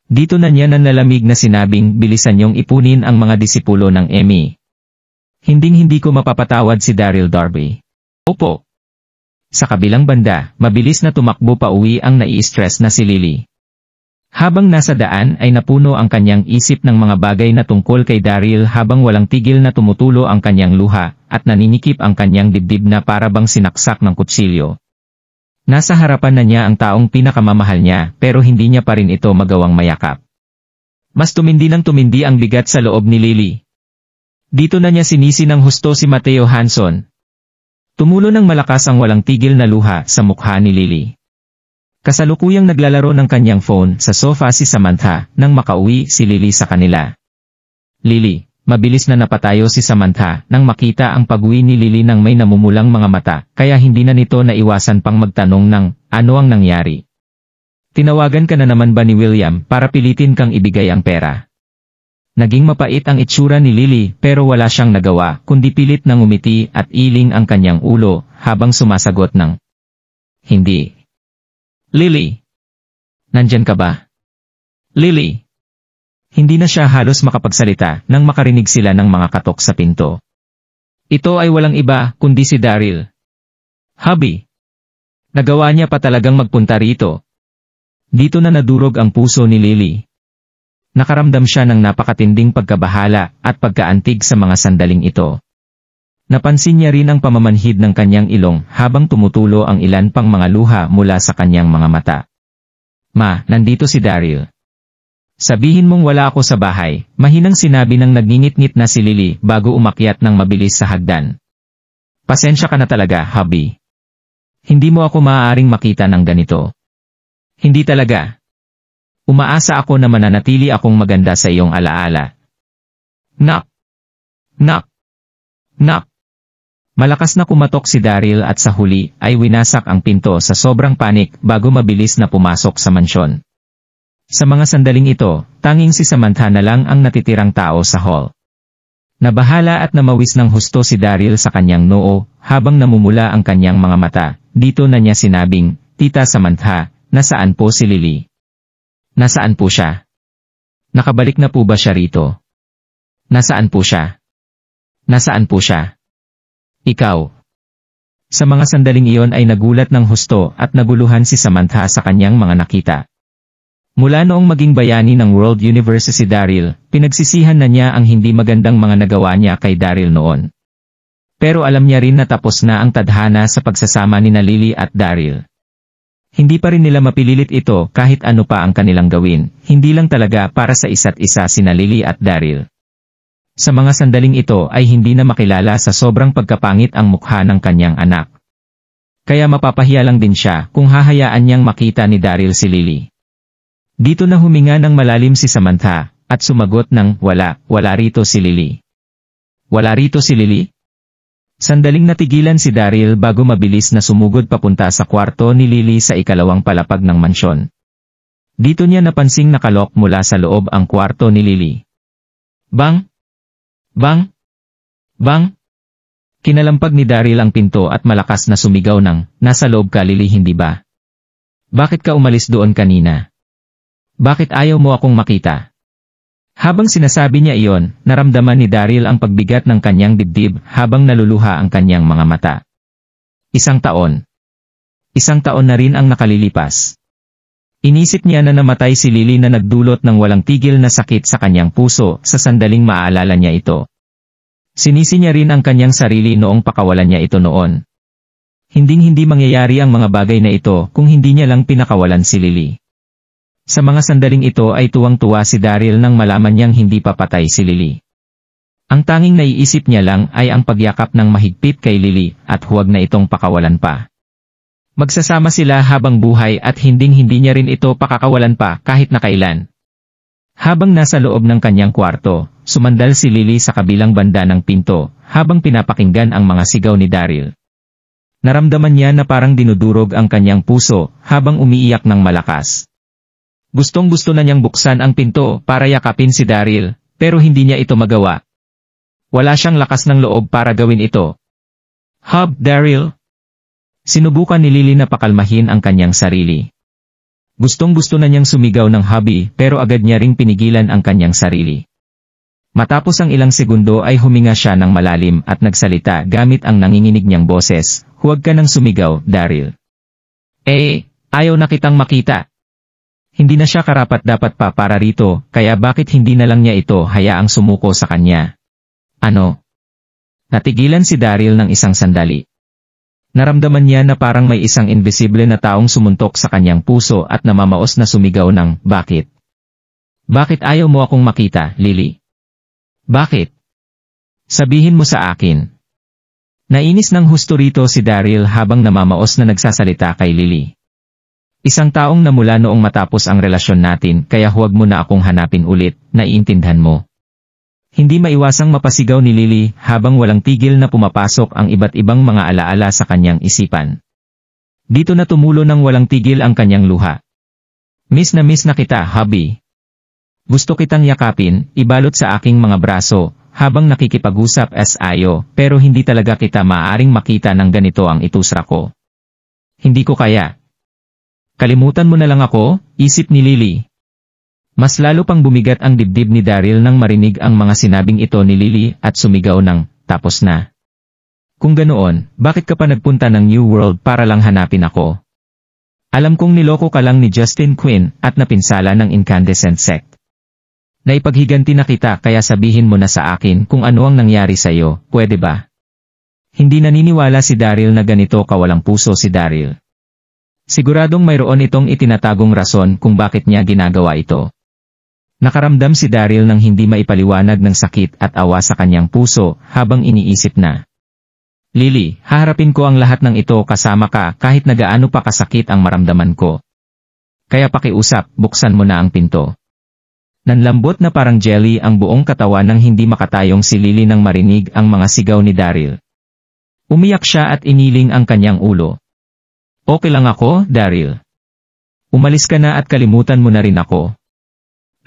Speaker 1: Dito na niya nanlalamig na sinabing bilisan niyong ipunin ang mga disipulo ng Emmy. Hinding-hindi ko mapapatawad si Daryl Darby. Opo. Sa kabilang banda, mabilis na tumakbo pa uwi ang nai-stress na si Lily. Habang nasa daan ay napuno ang kanyang isip ng mga bagay na tungkol kay Daryl habang walang tigil na tumutulo ang kanyang luha at naninikip ang kanyang dibdib na parabang sinaksak ng kutsilyo. Nasa harapan na niya ang taong pinakamamahal niya pero hindi niya pa rin ito magawang mayakap. Mas tumindi ng tumindi ang bigat sa loob ni Lily. Dito na niya sinisi ng husto si Mateo Hanson. Tumulo ng malakas ang walang tigil na luha sa mukha ni Lily. Kasalukuyang naglalaro ng kanyang phone sa sofa si Samantha nang makauwi si Lily sa kanila. Lily, mabilis na napatayo si Samantha nang makita ang pag-uwi ni Lily ng may namumulang mga mata, kaya hindi na nito naiwasan pang magtanong ng ano ang nangyari. Tinawagan ka na naman ba ni William para pilitin kang ibigay ang pera? Naging mapait ang itsura ni Lily pero wala siyang nagawa kundi pilit na ngumiti at iling ang kanyang ulo habang sumasagot ng hindi. Lily! Nandyan ka ba? Lily! Hindi na siya halos makapagsalita nang makarinig sila ng mga katok sa pinto. Ito ay walang iba kundi si Daryl. Hubby! Nagawa niya pa talagang magpunta rito. Dito na nadurog ang puso ni Lily. Nakaramdam siya ng napakatinding pagkabahala at pagkaantig sa mga sandaling ito. Napansin niya rin ang pamamanhid ng kanyang ilong habang tumutulo ang ilan pang mga luha mula sa kanyang mga mata. Ma, nandito si Daryl. Sabihin mong wala ako sa bahay, mahinang sinabi ng nagngingit-ngit na si Lily bago umakyat ng mabilis sa hagdan. Pasensya ka na talaga, hubby. Hindi mo ako maaaring makita ng ganito. Hindi talaga. Umaasa ako na mananatili akong maganda sa iyong alaala. Knock! Knock! Knock! Malakas na kumatok si Daryl at sa huli ay winasak ang pinto sa sobrang panik bago mabilis na pumasok sa mansyon. Sa mga sandaling ito, tanging si Samantha na lang ang natitirang tao sa hall. Nabahala at namawis ng husto si Daryl sa kanyang noo habang namumula ang kanyang mga mata. Dito na niya sinabing, Tita Samantha, nasaan po si Lily? Nasaan po siya? Nakabalik na po ba siya rito? Nasaan po siya? Nasaan po siya? Ikaw. Sa mga sandaling iyon ay nagulat ng husto at naguluhan si Samantha sa kanyang mga nakita. Mula noong maging bayani ng World Universe si Daryl, pinagsisihan na niya ang hindi magandang mga nagawa niya kay Daryl noon. Pero alam niya rin na tapos na ang tadhana sa pagsasama ni Lily at Daryl. Hindi pa rin nila mapililit ito kahit ano pa ang kanilang gawin, hindi lang talaga para sa isa't isa sina Lily at Daryl. Sa mga sandaling ito ay hindi na makilala sa sobrang pagkapangit ang mukha ng kanyang anak. Kaya mapapahiya lang din siya kung hahayaan niyang makita ni Daryl si Lily. Dito na huminga ng malalim si Samantha at sumagot ng wala rito si Lily. Wala rito si Lily? Sandaling natigilan si Daryl bago mabilis na sumugod papunta sa kwarto ni Lily sa ikalawang palapag ng mansyon. Dito niya napansing nakalok mula sa loob ang kwarto ni Lily. Bang! Bang! Bang! Kinalampag ni Daryl ang pinto at malakas na sumigaw ng, nasa loob ka Lily hindi ba? Bakit ka umalis doon kanina? Bakit ayaw mo akong makita? Habang sinasabi niya iyon, naramdaman ni Daryl ang pagbigat ng kanyang dibdib habang naluluha ang kanyang mga mata. Isang taon na rin ang nakalilipas. Inisip niya na namatay si Lily na nagdulot ng walang tigil na sakit sa kanyang puso sa sandaling maaalala niya ito. Sinisi niya rin ang kanyang sarili noong pakawalan niya ito noon. Hinding-hindi mangyayari ang mga bagay na ito kung hindi niya lang pinakawalan si Lily. Sa mga sandaling ito ay tuwang-tuwa si Daryl nang malaman niyang hindi pa patay si Lily. Ang tanging naiisip niya lang ay ang pagyakap ng mahigpit kay Lily at huwag na itong pakawalan pa. Magsasama sila habang buhay at hinding-hindi niya rin ito pakakawalan pa kahit na kailan. Habang nasa loob ng kanyang kwarto, sumandal si Lily sa kabilang banda ng pinto habang pinapakinggan ang mga sigaw ni Daryl. Naramdaman niya na parang dinudurog ang kanyang puso habang umiiyak ng malakas. Gustong-gusto na niyang buksan ang pinto para yakapin si Daryl, pero hindi niya ito magawa. Wala siyang lakas ng loob para gawin ito. Hub, Daryl! Sinubukan ni Lily na pakalmahin ang kanyang sarili. Gustong-gusto na niyang sumigaw ng hubby pero agad niya ring pinigilan ang kanyang sarili. Matapos ang ilang segundo ay huminga siya ng malalim at nagsalita gamit ang nanginginig niyang boses, huwag ka nang sumigaw, Daryl. Ayaw na kitang makita. Hindi na siya karapat-dapat pa para rito, kaya bakit hindi na lang niya ito hayaang sumuko sa kanya? Ano? Natigilan si Daryl ng isang sandali. Naramdaman niya na parang may isang invisible na taong sumuntok sa kanyang puso at namamaos na sumigaw ng, bakit? Bakit ayaw mo akong makita, Lily? Bakit? Sabihin mo sa akin. Nainis ng husto rito si Daryl habang namamaos na nagsasalita kay Lily. Isang taong namula noong matapos ang relasyon natin kaya huwag mo na akong hanapin ulit, naiintindihan mo. Hindi maiwasang mapasigaw ni Lily habang walang tigil na pumapasok ang iba't ibang mga alaala sa kanyang isipan. Dito na tumulo ng walang tigil ang kanyang luha. Miss na kita, hubby. Gusto kitang yakapin, ibalot sa aking mga braso, habang nakikipag-usap as ayo, pero hindi talaga kita maaaring makita ng ganito ang itusra ko. Hindi ko kaya. Kalimutan mo na lang ako, isip ni Lily. Mas lalo pang bumigat ang dibdib ni Daryl nang marinig ang mga sinabing ito ni Lily at sumigaw ng, tapos na. Kung ganoon, bakit ka pa nagpunta ng New World para lang hanapin ako? Alam kong niloko ka lang ni Justin Quinn at napinsala ng incandescent sect. Naipaghiganti na kita kaya sabihin mo na sa akin kung ano ang nangyari sa'yo, pwede ba? Hindi naniniwala si Daryl na ganito kawalang puso si Daryl. Siguradong mayroon itong itinatagong rason kung bakit niya ginagawa ito. Nakaramdam si Daryl ng hindi maipaliwanag ng sakit at awa sa kanyang puso habang iniisip na. Lily, haharapin ko ang lahat ng ito kasama ka kahit na gaano pa kasakit ang maramdaman ko. Kaya pakiusap, buksan mo na ang pinto. Nanlambot na parang jelly ang buong katawan nang hindi makatayong si Lily nang marinig ang mga sigaw ni Daryl. Umiyak siya at iniling ang kanyang ulo. Okay lang ako, Daryl. Umalis ka na at kalimutan mo na rin ako.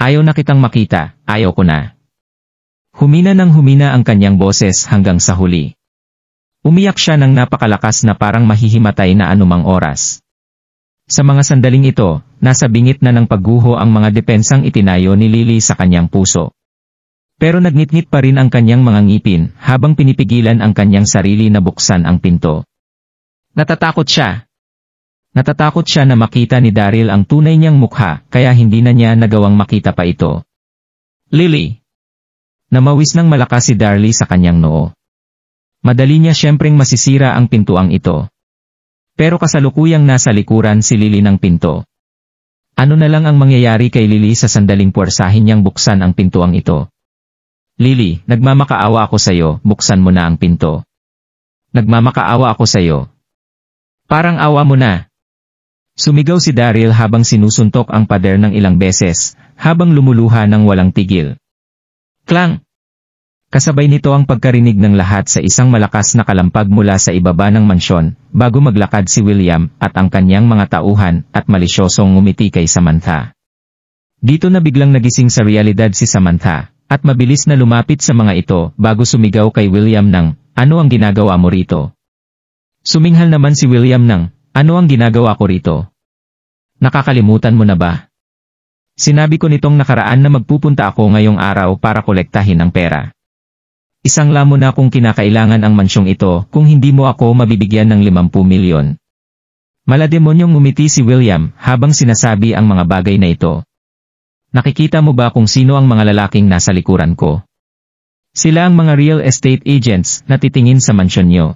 Speaker 1: Ayaw na kitang makita, ayaw ko na. Humina ng humina ang kanyang boses hanggang sa huli. Umiyak siya ng napakalakas na parang mahihimatay na anumang oras. Sa mga sandaling ito, nasa bingit na ng pagguho ang mga depensang itinayo ni Lily sa kanyang puso. Pero nagnitngit pa rin ang kanyang mga ngipin habang pinipigilan ang kanyang sarili na buksan ang pinto. Natatakot siya. Natatakot siya na makita ni Daryl ang tunay niyang mukha kaya hindi na niya nagawang makita pa ito. Lily! Namawis ng malakas si Daryl sa kanyang noo. Madali niya siyempreng masisira ang pintuang ito. Pero kasalukuyang nasa likuran si Lily ng pinto. Ano na lang ang mangyayari kay Lily sa sandaling puwersahin niyang buksan ang pintuang ito? Lily, nagmamakaawa ako sa'yo, buksan mo na ang pinto. Nagmamakaawa ako sa'yo. Parang awa mo na. Sumigaw si Daryl habang sinusuntok ang pader ng ilang beses, habang lumuluha ng walang tigil. Klang! Kasabay nito ang pagkarinig ng lahat sa isang malakas na kalampag mula sa ibaba ng mansyon, bago maglakad si William at ang kanyang mga tauhan at malisyosong ngumiti kay Samantha. Dito na biglang nagising sa realidad si Samantha, at mabilis na lumapit sa mga ito bago sumigaw kay William ng, ano ang ginagawa mo rito? Suminghal naman si William ng, ano ang ginagawa ko rito? Nakakalimutan mo na ba? Sinabi ko nitong nakaraan na magpupunta ako ngayong araw para kolektahin ang pera. Isang lamon na kung kinakailangan ang mansyong ito kung hindi mo ako mabibigyan ng 50 milyon. Malademonyong ngumiti si William habang sinasabi ang mga bagay na ito. Nakikita mo ba kung sino ang mga lalaking nasa likuran ko? Sila ang mga real estate agents na titingin sa mansyon nyo.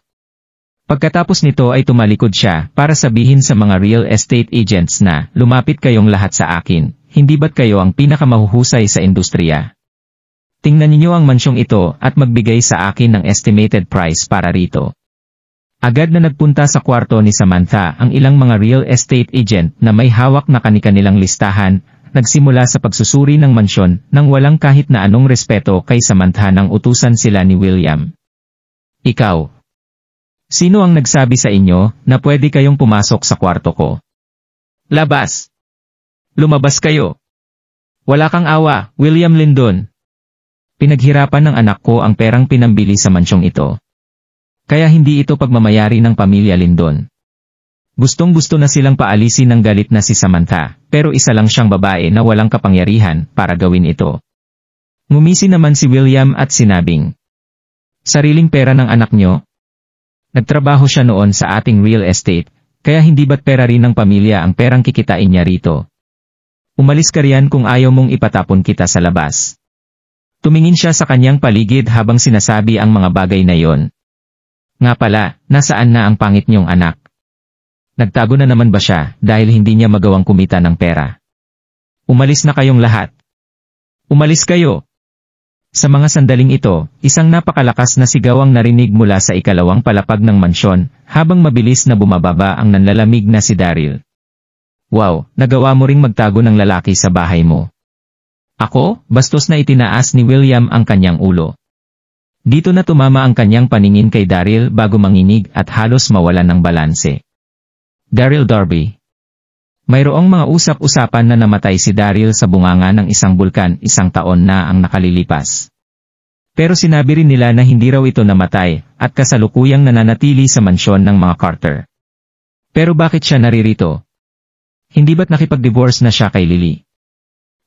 Speaker 1: Pagkatapos nito ay tumalikod siya para sabihin sa mga real estate agents na lumapit kayong lahat sa akin, hindi ba't kayo ang pinakamahuhusay sa industriya? Tingnan ninyo ang mansyong ito at magbigay sa akin ng estimated price para rito. Agad na nagpunta sa kwarto ni Samantha ang ilang mga real estate agent na may hawak na kani-kanilang listahan, nagsimula sa pagsusuri ng mansyon nang walang kahit na anong respeto kay Samantha nang utusan sila ni William. Ikaw. Sino ang nagsabi sa inyo na pwede kayong pumasok sa kwarto ko? Labas! Lumabas kayo! Wala kang awa, William Lindon. Pinaghirapan ng anak ko ang perang pinambili sa mansyong ito. Kaya hindi ito pagmamayari ng pamilya Lindon. Gustong-gusto na silang paalisin ng galit na si Samantha, pero isa lang siyang babae na walang kapangyarihan para gawin ito. Ngumisi naman si William at sinabing, sariling pera ng anak nyo? Nagtrabaho siya noon sa ating real estate, kaya hindi ba't pera rin ng pamilya ang perang kikitain niya rito? Umalis ka riyan kung ayaw mong ipatapon kita sa labas. Tumingin siya sa kanyang paligid habang sinasabi ang mga bagay na yon. Nga pala, nasaan na ang pangit niyong anak? Nagtago na naman ba siya dahil hindi niya magawang kumita ng pera? Umalis na kayong lahat. Umalis kayo! Sa mga sandaling ito, isang napakalakas na sigaw ang narinig mula sa ikalawang palapag ng mansyon, habang mabilis na bumababa ang nanlalamig na si Daryl. Wow, nagawa mo ring magtago ng lalaki sa bahay mo. Ako, bastos na itinaas ni William ang kanyang ulo. Dito na tumama ang kanyang paningin kay Daryl bago manginig at halos mawalan ng balanse. Daryl Darby. Mayroong mga usap-usapan na namatay si Daryl sa bunganga ng isang bulkan 1 taon na ang nakalilipas. Pero sinabi rin nila na hindi raw ito namatay at kasalukuyang nananatili sa mansyon ng mga Carter. Pero bakit siya naririto? Hindi ba't nakipag-divorce na siya kay Lily?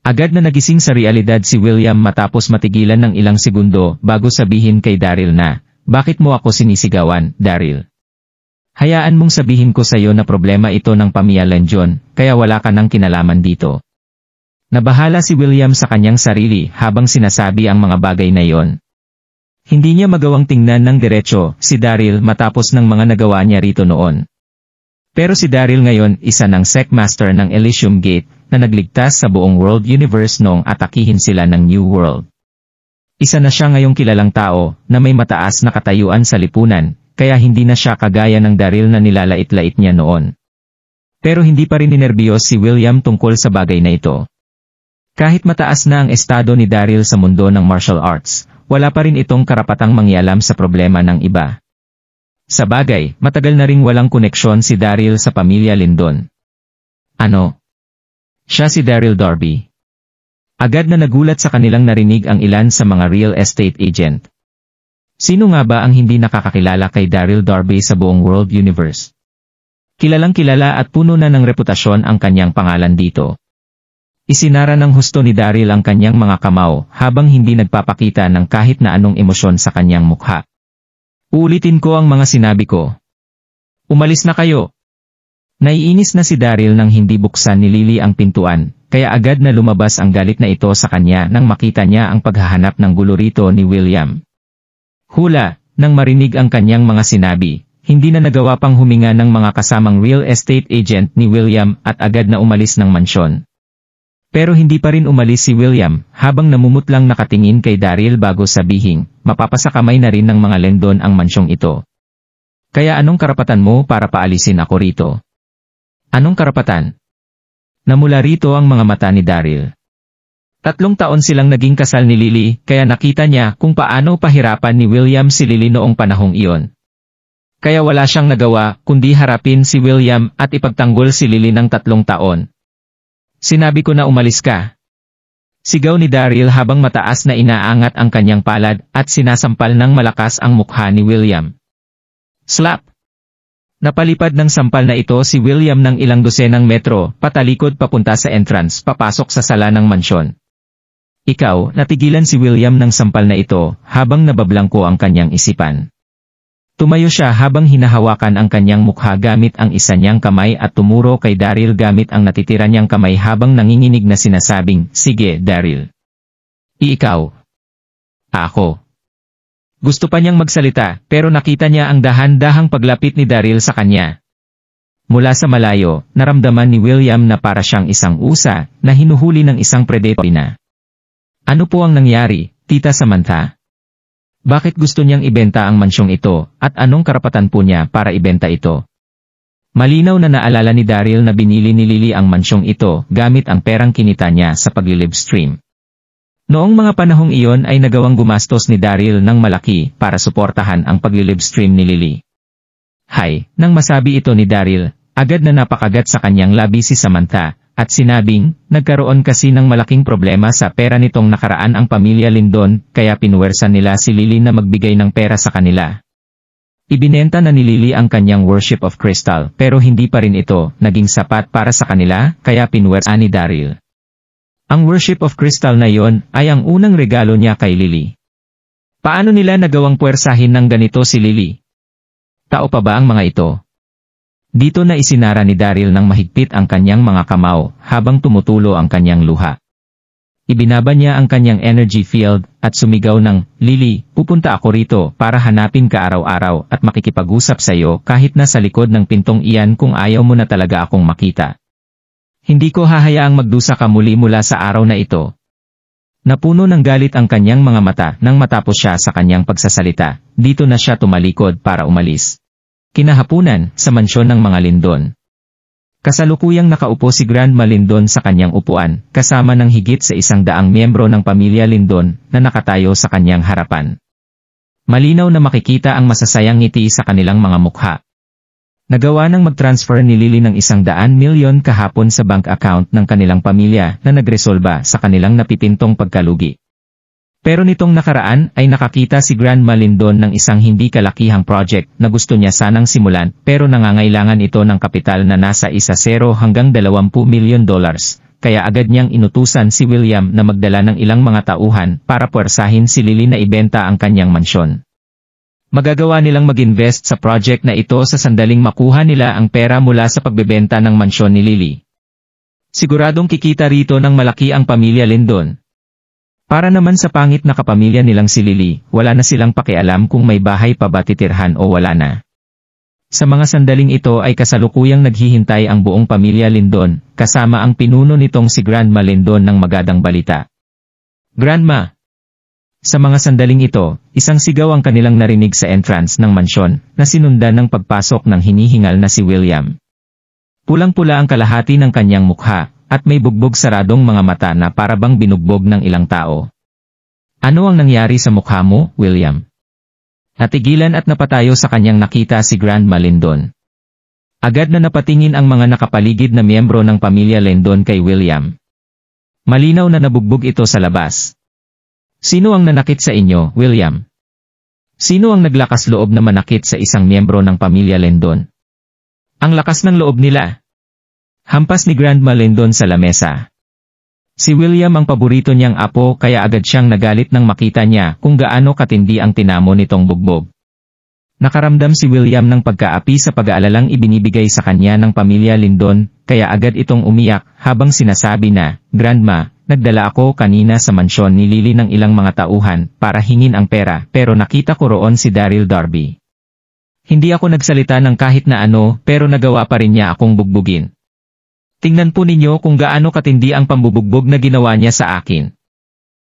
Speaker 1: Agad na nagising sa realidad si William matapos matigilan ng ilang segundo bago sabihin kay Daryl na, "Bakit mo ako sinisigawan, Daryl? Hayaan mong sabihin ko sa iyo na problema ito ng pamilya Lenjon, kaya wala ka nang kinalaman dito." Nabahala si William sa kanyang sarili habang sinasabi ang mga bagay na iyon. Hindi niya magawang tingnan ng diretso si Daryl matapos ng mga nagawa niya rito noon. Pero si Daryl ngayon isa ng Secmaster ng Elysium Gate na nagligtas sa buong World Universe noong atakihin sila ng New World. Isa na siya ngayong kilalang tao na may mataas na katayuan sa lipunan, kaya hindi na siya kagaya ng Daryl na nilalait-lait niya noon. Pero hindi pa rin ninerbiyos si William tungkol sa bagay na ito. Kahit mataas na ang estado ni Daryl sa mundo ng martial arts, wala pa rin itong karapatang mangyalam sa problema ng iba. Sa bagay, matagal na ring walang koneksyon si Daryl sa pamilya Lindon. Ano? Siya si Daryl Darby. Agad na nagulat sa kanilang narinig ang ilan sa mga real estate agent. Sino nga ba ang hindi nakakakilala kay Daryl Darby sa buong World Universe? Kilalang kilala at puno na ng reputasyon ang kanyang pangalan dito. Isinara ng husto ni Daryl ang kanyang mga kamao habang hindi nagpapakita ng kahit na anong emosyon sa kanyang mukha. Uulitin ko ang mga sinabi ko. Umalis na kayo. Naiinis na si Daryl nang hindi buksan ni Lily ang pintuan, kaya agad na lumabas ang galit na ito sa kanya nang makita niya ang paghahanap ng gulo rito ni William. Hula, nang marinig ang kanyang mga sinabi, hindi na nagawa pang huminga ng mga kasamang real estate agent ni William at agad na umalis ng mansyon. Pero hindi pa rin umalis si William habang namumutlang nakatingin kay Daryl bago sabihing, mapapasakamay na rin ng mga Lendon ang mansyong ito. Kaya anong karapatan mo para paalisin ako rito? Anong karapatan? Namula rito ang mga mata ni Daryl. 3 taon silang naging kasal ni Lily kaya nakita niya kung paano pahirapan ni William si Lily noong panahong iyon. Kaya wala siyang nagawa kundi harapin si William at ipagtanggol si Lily ng 3 taon. Sinabi ko na umalis ka. Sigaw ni Daryl habang mataas na inaangat ang kanyang palad at sinasampal ng malakas ang mukha ni William. Slap! Napalipad ng sampal na ito si William ng ilang dosenang metro, patalikod papunta sa entrance, papasok sa sala ng mansyon. Ikaw, natigilan si William ng sampal na ito habang nabablangko ang kanyang isipan. Tumayo siya habang hinahawakan ang kanyang mukha gamit ang isa niyang kamay at tumuro kay Daryl gamit ang natitira niyang kamay habang nanginginig na sinasabing, "Sige, Daryl. Ikaw." "Ako." Gusto pa niyang magsalita pero nakita niya ang dahan-dahang paglapit ni Daryl sa kanya. Mula sa malayo, naramdaman ni William na para siyang isang usa na hinuhuli ng isang predator na. Ano po ang nangyari, Tita Samantha? Bakit gusto niyang ibenta ang mansyong ito, at anong karapatan po niya para ibenta ito? Malinaw na naalala ni Daryl na binili ni Lily ang mansyong ito gamit ang perang kinita niya sa pag-livestream. Noong mga panahong iyon ay nagawang gumastos ni Daryl ng malaki para suportahan ang pag-livestream ni Lily. Hay, nang masabi ito ni Daryl, agad na napakagat sa kanyang labi si Samantha, at sinabing, nagkaroon kasi ng malaking problema sa pera nitong nakaraan ang pamilya Lindon, kaya pinuwersan nila si Lily na magbigay ng pera sa kanila. Ibinenta na ni Lily ang kanyang Worship of Crystal pero hindi pa rin ito naging sapat para sa kanila, kaya pinuwersan ni Daryl. Ang Worship of Crystal na yon ay ang unang regalo niya kay Lily. Paano nila nagawang puwersahin ng ganito si Lily? Tao pa ba ang mga ito? Dito na isinara ni Daryl ng mahigpit ang kanyang mga kamao habang tumutulo ang kanyang luha. Ibinaba niya ang kanyang energy field at sumigaw ng, "Lily, pupunta ako rito para hanapin ka araw-araw at makikipag-usap sa iyo kahit na sa likod ng pintong iyan kung ayaw mo na talaga akong makita. Hindi ko hahayaang magdusa ka muli mula sa araw na ito." Napuno ng galit ang kanyang mga mata nang matapos siya sa kanyang pagsasalita. Dito na siya tumalikod para umalis. Kinahapunan, sa mansyon ng mga Lindon. Kasalukuyang nakaupo si Grandma Lindon sa kanyang upuan, kasama ng higit sa 100 miyembro ng pamilya Lindon na nakatayo sa kanyang harapan. Malinaw na makikita ang masasayang ngiti sa kanilang mga mukha. Nagawa nang mag-transfer ni Lily ng 100 milyon kahapon sa bank account ng kanilang pamilya na nagresolba sa kanilang napipintong pagkalugi. Pero nitong nakaraan ay nakakita si Grandma Lindon ng isang hindi kalakihang project na gusto niya sanang simulan pero nangangailangan ito ng kapital na nasa 10 hanggang 20 milyon dollars, kaya agad niyang inutusan si William na magdala ng ilang mga tauhan para puwersahin si Lily na ibenta ang kanyang mansyon. Magagawa nilang mag-invest sa project na ito sa sandaling makuha nila ang pera mula sa pagbebenta ng mansyon ni Lily. Siguradong kikita rito ng malaki ang pamilya Lindon. Para naman sa pangit na kapamilya nilang si Lily, wala na silang pakialam kung may bahay pa ba titirhan o wala na. Sa mga sandaling ito ay kasalukuyang naghihintay ang buong pamilya Lindon, kasama ang pinuno nitong si Grandma Lindon ng magadang balita. Grandma! Sa mga sandaling ito, isang sigaw ang kanilang narinig sa entrance ng mansyon, na sinundan ng pagpasok ng hinihingal na si William. Pulang-pula ang kalahati ng kanyang mukha, at may bugbog saradong mga mata na para bang binugbog ng ilang tao. Ano ang nangyari sa mukha mo, William? Natigilan at napatayo sa kanyang nakita si Grandma Lindon. Agad na napatingin ang mga nakapaligid na miyembro ng pamilya Lindon kay William. Malinaw na nabugbog ito sa labas. Sino ang nanakit sa inyo, William? Sino ang naglakas loob na manakit sa isang miyembro ng pamilya Lindon? Ang lakas ng loob nila. Hampas ni Grandma Lindon sa lamesa. Si William ang paborito niyang apo kaya agad siyang nagalit nang makita niya kung gaano katindi ang tinamo nitong bugbog. Nakaramdam si William ng pagkaapi sa pag-aalalang ibinibigay sa kanya ng pamilya Lindon, kaya agad itong umiyak habang sinasabi na, Grandma, nagdala ako kanina sa mansyon ni Lily ng ilang mga tauhan para hingin ang pera pero nakita ko roon si Daryl Darby. Hindi ako nagsalita ng kahit na ano pero nagawa pa rin niya akong bugbugin. Tingnan po ninyo kung gaano katindi ang pambubugbog na ginawa niya sa akin.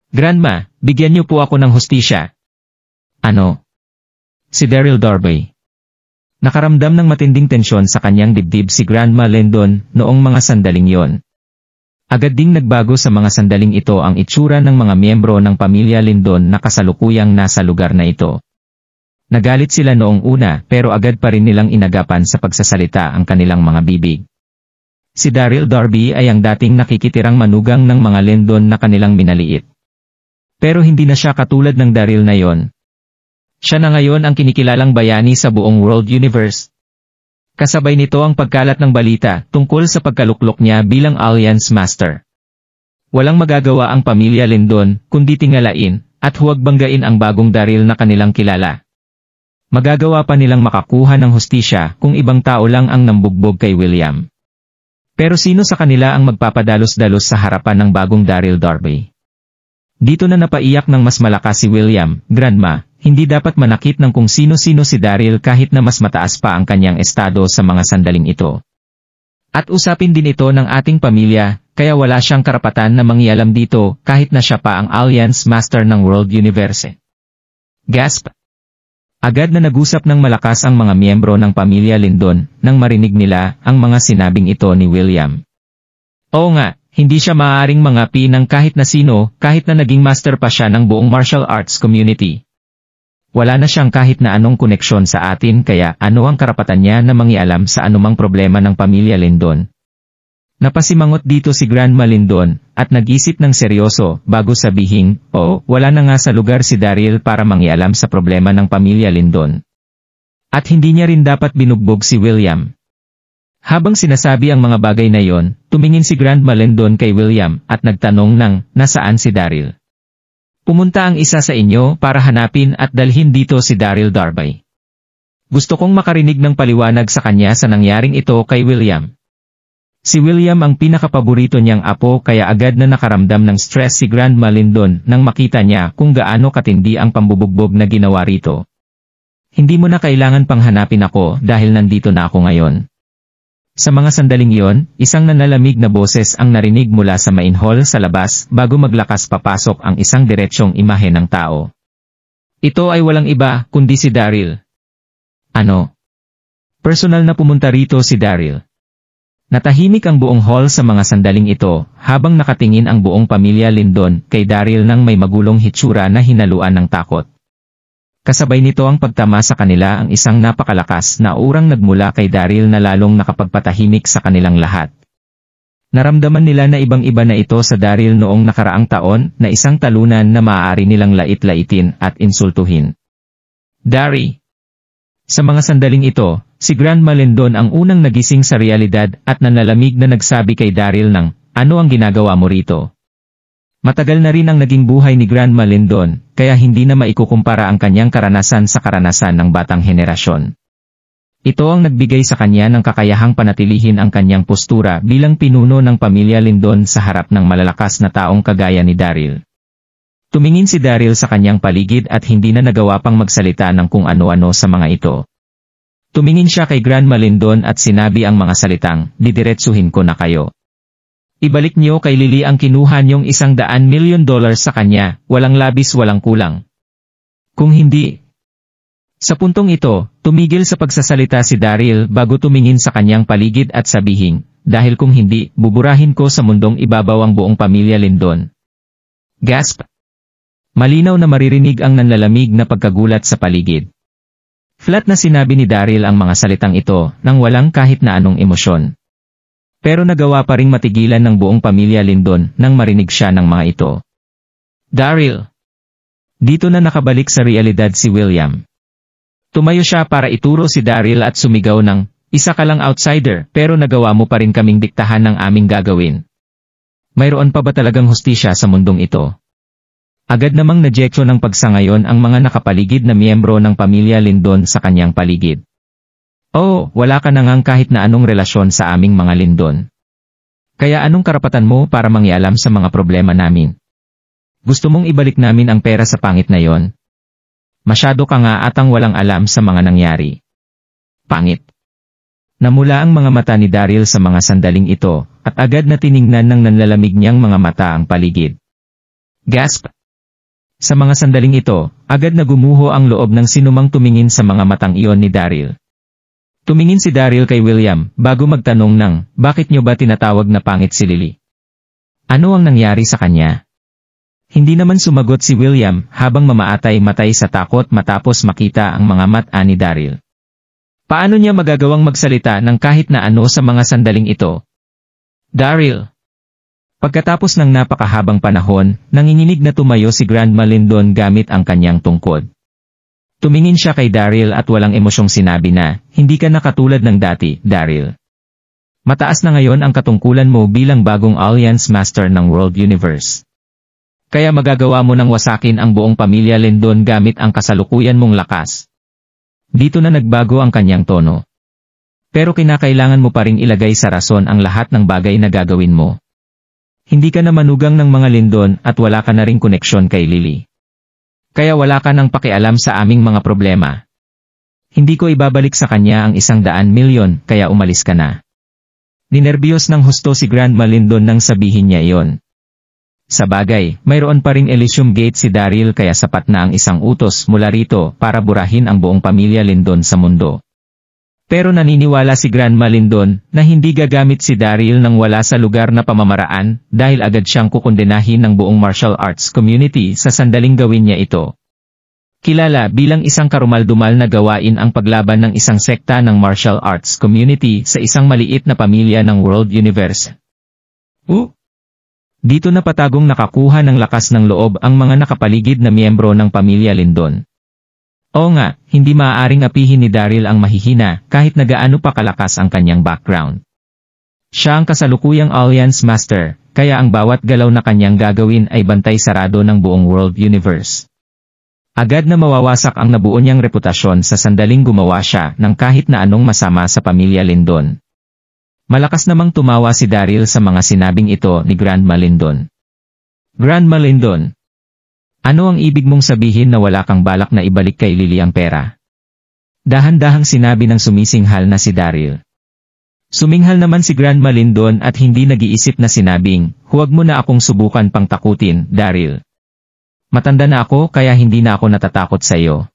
Speaker 1: Grandma, bigyan niyo po ako ng hustisya. Ano? Si Daryl Darby. Nakaramdam ng matinding tensyon sa kanyang dibdib si Grandma Lindon noong mga sandaling yon. Agad ding nagbago sa mga sandaling ito ang itsura ng mga miyembro ng pamilya Lindon na kasalukuyang nasa lugar na ito. Nagalit sila noong una pero agad pa rin nilang inagapan sa pagsasalita ang kanilang mga bibig. Si Daryl Darby ay ang dating nakikitirang manugang ng mga Lindon na kanilang minaliit. Pero hindi na siya katulad ng Daryl na yon. Siya na ngayon ang kinikilalang bayani sa buong world universe. Kasabay nito ang pagkalat ng balita tungkol sa pagkaluklok niya bilang Alliance Master. Walang magagawa ang pamilya Lindon kundi tingalain at huwag banggain ang bagong Daryl na kanilang kilala. Magagawa pa nilang makakuha ng hustisya kung ibang tao lang ang nambugbog kay William. Pero sino sa kanila ang magpapadalos-dalos sa harapan ng bagong Daryl Darby? Dito na napaiyak ng mas malakas si William, Grandma, hindi dapat manakit ng kung sino-sino si Daryl kahit na mas mataas pa ang kanyang estado sa mga sandaling ito. At usapin din ito ng ating pamilya, kaya wala siyang karapatan na mangialam dito kahit na siya pa ang Alliance Master ng World Universe. Gasp! Agad na nag-usap ng malakas ang mga miyembro ng pamilya Lindon nang marinig nila ang mga sinabing ito ni William. Oo nga, hindi siya maaaring mangapi ng kahit na sino kahit na naging master pa siya ng buong martial arts community. Wala na siyang kahit na anong koneksyon sa atin kaya ano ang karapatan niya na mangialam sa anumang problema ng pamilya Lindon. Napasimangot dito si Grandma Lindon at nag-isip ng seryoso bago sabihin, wala na nga sa lugar si Daryl para mangialam sa problema ng pamilya Lindon. At hindi niya rin dapat binugbog si William. Habang sinasabi ang mga bagay na yon, tumingin si Grandma Lindon kay William at nagtanong ng nasaan si Daryl. Pumunta ang isa sa inyo para hanapin at dalhin dito si Daryl Darby. Gusto kong makarinig ng paliwanag sa kanya sa nangyaring ito kay William. Si William ang pinakapaborito niyang apo kaya agad na nakaramdam ng stress si Grandma Lindon nang makita niya kung gaano katindi ang pambubugbog na ginawa rito. Hindi mo na kailangan pang hanapin ako dahil nandito na ako ngayon. Sa mga sandaling yon, isang nanalamig na boses ang narinig mula sa main hall sa labas bago maglakas papasok ang isang diretsyong imahe ng tao. Ito ay walang iba kundi si Daryl. Ano? Personal na pumunta rito si Daryl. Natahimik ang buong hall sa mga sandaling ito, habang nakatingin ang buong pamilya Lindon kay Daryl nang may magulong hitsura na hinaluan ng takot. Kasabay nito ang pagtama sa kanila ang isang napakalakas na aurang nagmula kay Daryl na lalong nakapagpatahimik sa kanilang lahat. Naramdaman nila na ibang-iba na ito sa Daryl noong nakaraang taon na isang talunan na maaari nilang lait-laitin at insultuhin. Dari. Sa mga sandaling ito, si Grandma Lindon ang unang nagising sa realidad at nanlalamig na nagsabi kay Daryl ng, "Ano ang ginagawa mo rito?" Matagal na rin ang naging buhay ni Grandma Lindon, kaya hindi na maikukumpara ang kanyang karanasan sa karanasan ng batang henerasyon. Ito ang nagbigay sa kanya ng kakayahang panatilihin ang kanyang postura bilang pinuno ng pamilya Lindon sa harap ng malalakas na taong kagaya ni Daryl. Tumingin si Daryl sa kanyang paligid at hindi na nagawa pang magsalita ng kung ano-ano sa mga ito. Tumingin siya kay Grandma Lindon at sinabi ang mga salitang, "Didiretsuhin ko na kayo. Ibalik niyo kay Lily ang kinuha niyong $100 million sa kanya, walang labis walang kulang. Kung hindi..." Sa puntong ito, tumigil sa pagsasalita si Daryl bago tumingin sa kanyang paligid at sabihin, "Dahil kung hindi, buburahin ko sa mundong ibabaw ang buong pamilya Lindon." Gasp! Malinaw na maririnig ang nanlalamig na pagkagulat sa paligid. Flat na sinabi ni Daryl ang mga salitang ito nang walang kahit na anong emosyon. Pero nagawa pa ring matigilan ng buong pamilya Lindon nang marinig siya ng mga ito. Daryl! Dito na nakabalik sa realidad si William. Tumayo siya para ituro si Daryl at sumigaw ng, "Isa ka lang outsider pero nagawa mo pa rin kaming diktahan ng aming gagawin. Mayroon pa ba talagang hustisya sa mundong ito?" Agad namang nadyekyo ng pagsangayon ang mga nakapaligid na miyembro ng pamilya Lindon sa kanyang paligid. "Oh, wala ka na ngang kahit na anong relasyon sa aming mga Lindon. Kaya anong karapatan mo para mangialam sa mga problema namin? Gusto mong ibalik namin ang pera sa pangit na yon? Masyado ka nga atang walang alam sa mga nangyari. Pangit." Namula ang mga mata ni Daryl sa mga sandaling ito, at agad na tiningnan ng nanlalamig niyang mga mata ang paligid. Gasp! Sa mga sandaling ito, agad na gumuho ang loob ng sinumang tumingin sa mga matang iyon ni Daryl. Tumingin si Daryl kay William, bago magtanong ng, "Bakit niyo ba tinatawag na pangit si Lily? Ano ang nangyari sa kanya?" Hindi naman sumagot si William habang mamaatay-matay sa takot matapos makita ang mga mata ni Daryl. Paano niya magagawang magsalita ng kahit na ano sa mga sandaling ito? Daryl. Pagkatapos ng napakahabang panahon, nanginginig na tumayo si Grandma Lindon gamit ang kanyang tungkod. Tumingin siya kay Daryl at walang emosyong sinabi na, "Hindi ka na katulad ng dati, Daryl. Mataas na ngayon ang katungkulan mo bilang bagong Alliance Master ng World Universe. Kaya magagawa mo nang wasakin ang buong pamilya Lindon gamit ang kasalukuyan mong lakas." Dito na nagbago ang kanyang tono. "Pero kinakailangan mo pa ring ilagay sa rason ang lahat ng bagay na gagawin mo. Hindi ka na manugang ng mga Lindon at wala ka na ring koneksyon kay Lily. Kaya wala ka nang pakialam sa aming mga problema. Hindi ko ibabalik sa kanya ang $100 million, kaya umalis ka na." Ninerbyos ng husto si Grandma Lindon nang sabihin niya iyon. Sa bagay, mayroon pa ring Elysium Gate si Daryl kaya sapat na ang isang utos mula rito para burahin ang buong pamilya Lindon sa mundo. Pero naniniwala si Grandma Lindon na hindi gagamit si Daryl nang wala sa lugar na pamamaraan dahil agad siyang kukondenahin ng buong martial arts community sa sandaling gawin niya ito. Kilala bilang isang karumaldumal na gawain ang paglaban ng isang sekta ng martial arts community sa isang maliit na pamilya ng World Universe. Dito na patagong nakakuha ng lakas ng loob ang mga nakapaligid na miyembro ng pamilya Lindon. Oo nga, hindi maaaring apihin ni Daryl ang mahihina kahit na gaano pa kalakas ang kanyang background. Siya ang kasalukuyang Alliance Master, kaya ang bawat galaw na kanyang gagawin ay bantay sarado ng buong World Universe. Agad na mawawasak ang nabuo niyang reputasyon sa sandaling gumawa siya ng kahit na anong masama sa pamilya Lindon. Malakas namang tumawa si Daryl sa mga sinabing ito ni Grandma Lindon. "Grandma Lindon, ano ang ibig mong sabihin na wala kang balak na ibalik kay Lily ang pera?" Dahan-dahang sinabi ng sumisinghal na si Daryl. Suminghal naman si Grandma Lindon at hindi nag-iisip na sinabing, "Huwag mo na akong subukan pang takutin, Daryl. Matanda na ako kaya hindi na ako natatakot sa iyo.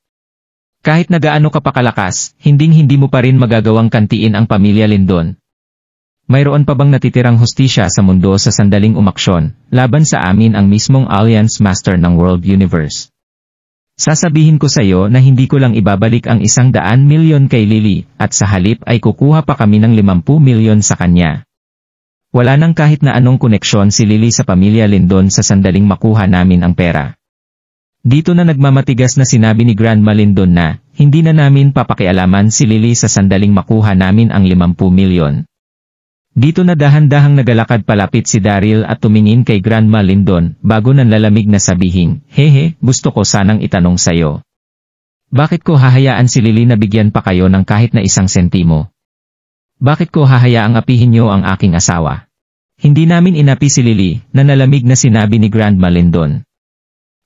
Speaker 1: Kahit na gaano ka pa kalakas, hinding-hindi mo pa rin magagawang kantiin ang pamilya Lindon. Mayroon pa bang natitirang hustisya sa mundo sa sandaling umaksyon, laban sa amin ang mismong Alliance Master ng World Universe? Sasabihin ko sa iyo na hindi ko lang ibabalik ang 100 milyon kay Lily, at sa halip ay kukuha pa kami ng 50 milyon sa kanya. Wala nang kahit na anong koneksyon si Lily sa pamilya Lindon sa sandaling makuha namin ang pera. Dito na nagmamatigas na sinabi ni Grandma Lindon na, hindi na namin papakialaman si Lily sa sandaling makuha namin ang 50 milyon. Dito na dahan-dahang nagalakad palapit si Daryl at tumingin kay Grandma Lindon bago nanlalamig na sabihin, hehe, gusto ko sanang itanong sayo. Bakit ko hahayaan si Lily na bigyan pa kayo ng kahit na 1 sentimo? Bakit ko hahayaang apihin niyo ang aking asawa? Hindi namin inapi si Lily, na nalamig na sinabi ni Grandma Lindon.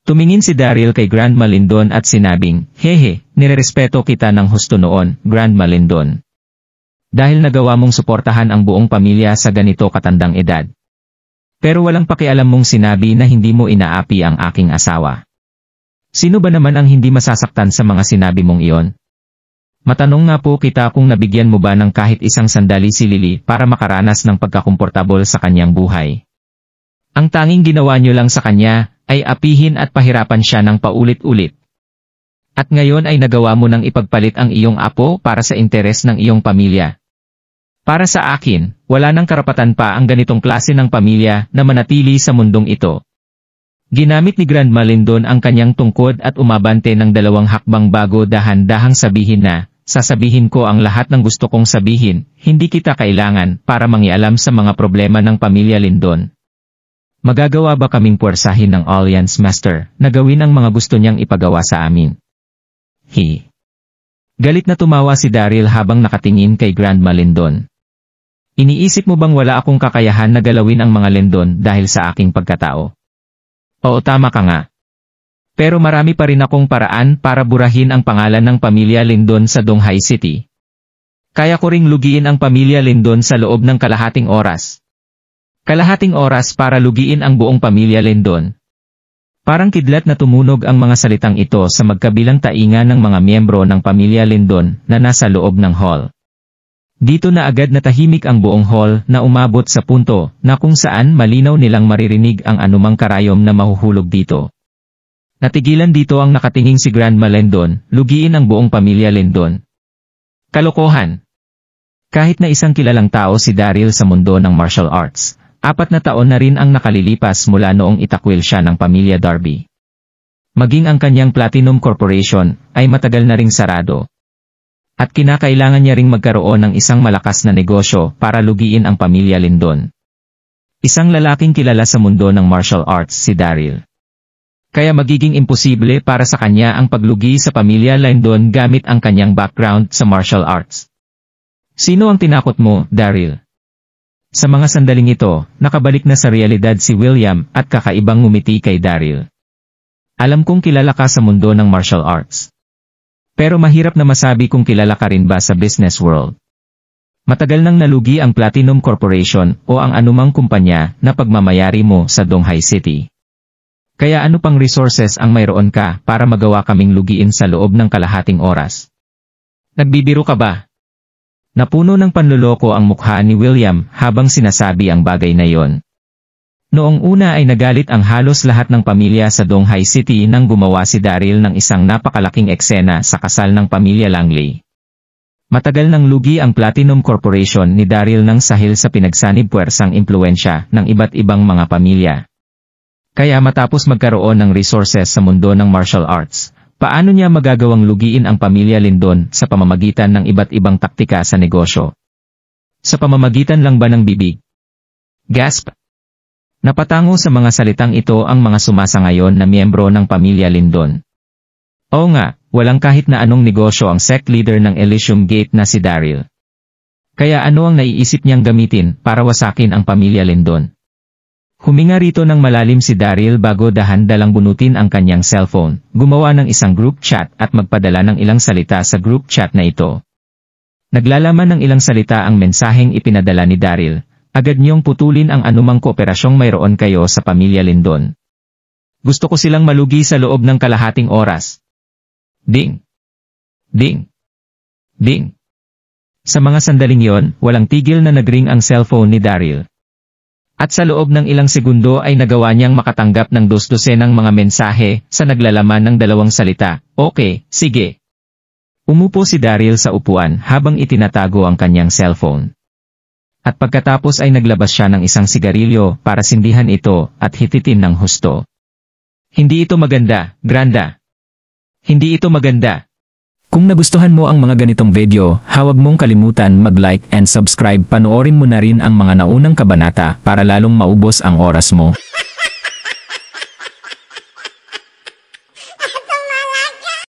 Speaker 1: Tumingin si Daryl kay Grandma Lindon at sinabing, hehe, nirerespeto kita ng husto noon, Grandma Lindon. Dahil nagawa mong suportahan ang buong pamilya sa ganito katandang edad. Pero walang pakialam mong sinabi na hindi mo inaapi ang aking asawa. Sino ba naman ang hindi masasaktan sa mga sinabi mong iyon? Matanong nga po kita kung nabigyan mo ba ng kahit 1 sandali si Lily para makaranas ng pagkakomportable sa kanyang buhay. Ang tanging ginawa niyo lang sa kanya ay apihin at pahirapan siya ng paulit-ulit. At ngayon ay nagawa mo nang ipagpalit ang iyong apo para sa interes ng iyong pamilya. Para sa akin, wala nang karapatan pa ang ganitong klase ng pamilya na manatili sa mundong ito. Ginamit ni Grandma Lindon ang kanyang tungkod at umabante ng 2 hakbang bago dahan-dahang sabihin na, sasabihin ko ang lahat ng gusto kong sabihin, hindi kita kailangan para mangialam sa mga problema ng pamilya Lindon. Magagawa ba kaming puwersahin ng Alliance Master na gawin ang mga gusto niyang ipagawa sa amin? Galit na tumawa si Daryl habang nakatingin kay Grandma Lindon. Iniisip mo bang wala akong kakayahan na galawin ang mga Lindon dahil sa aking pagkatao? Oo, tama ka nga. Pero marami pa rin akong paraan para burahin ang pangalan ng pamilya Lindon sa Donghai City. Kaya ko ring lugiin ang pamilya Lindon sa loob ng kalahating oras. Kalahating oras para lugiin ang buong pamilya Lindon. Parang kidlat na tumunog ang mga salitang ito sa magkabilang tainga ng mga miyembro ng pamilya Lindon na nasa loob ng hall. Dito na agad natahimik ang buong hall na umabot sa punto na kung saan malinaw nilang maririnig ang anumang karayom na mahuhulog dito. Natigilan dito ang nakatinging si Grandma Lindon, lugiin ang buong pamilya Lindon. Kalokohan! Kahit na isang kilalang tao si Daryl sa mundo ng martial arts, 4 na taon na rin ang nakalilipas mula noong itakwil siya ng pamilya Darby. Maging ang kanyang Platinum Corporation ay matagal na ring sarado. At kinakailangan niya ring magkaroon ng isang malakas na negosyo para lugiin ang pamilya Lindon. Isang lalaking kilala sa mundo ng martial arts si Daryl. Kaya magiging imposible para sa kanya ang paglugi sa pamilya Lindon gamit ang kanyang background sa martial arts. Sino ang tinakot mo, Daryl? Sa mga sandaling ito, nakabalik na sa realidad si William at kakaibang ngumiti kay Daryl. Alam kong kilala ka sa mundo ng martial arts. Pero mahirap na masabi kung kilala ka rin ba sa business world. Matagal nang nalugi ang Platinum Corporation o ang anumang kumpanya na pagmamayari mo sa Donghai City. Kaya ano pang resources ang mayroon ka para magawa kaming lugiin sa loob ng kalahating oras? Nagbibiro ka ba? Napuno ng panloloko ang mukha ni William habang sinasabi ang bagay na yon. Noong una ay nagalit ang halos lahat ng pamilya sa Donghai City nang gumawa si Daryl ng isang napakalaking eksena sa kasal ng pamilya Langley. Matagal nang lugi ang Platinum Corporation ni Daryl nang sahil sa pinagsanib puwersang impluensya ng iba't ibang mga pamilya. Kaya matapos magkaroon ng resources sa mundo ng martial arts, paano niya magagawang lugiin ang pamilya Lindon sa pamamagitan ng iba't ibang taktika sa negosyo? Sa pamamagitan lang ba ng bibig? Gasp! Napatango sa mga salitang ito ang mga sumasangayon na miyembro ng pamilya Lindon. Oo nga, walang kahit na anong negosyo ang sect leader ng Elysium Gate na si Daryl. Kaya ano ang naiisip niyang gamitin para wasakin ang pamilya Lindon? Huminga rito ng malalim si Daryl bago dahan-dalang bunutin ang kanyang cellphone, gumawa ng isang group chat at magpadala ng ilang salita sa group chat na ito. Naglalaman ng ilang salita ang mensaheng ipinadala ni Daryl. Agad niyong putulin ang anumang kooperasyong mayroon kayo sa pamilya Lindon. Gusto ko silang malugi sa loob ng kalahating oras. Ding! Ding! Ding! Sa mga sandaling yon, walang tigil na nagring ang cellphone ni Daryl. At sa loob ng ilang segundo ay nagawa niyang makatanggap ng 2 ng mga mensahe sa naglalaman ng 2 salita. Okay, sige. Umupo si Daryl sa upuan habang itinatago ang kanyang cellphone. At pagkatapos ay naglabas siya ng isang sigarilyo para sindihan ito at hititin ng husto. Hindi ito maganda, Granda. Hindi ito maganda. Kung nagustuhan mo ang mga ganitong video, huwag mong kalimutan mag-like and subscribe. Panoorin mo na rin ang mga naunang kabanata para lalong maubos ang oras mo.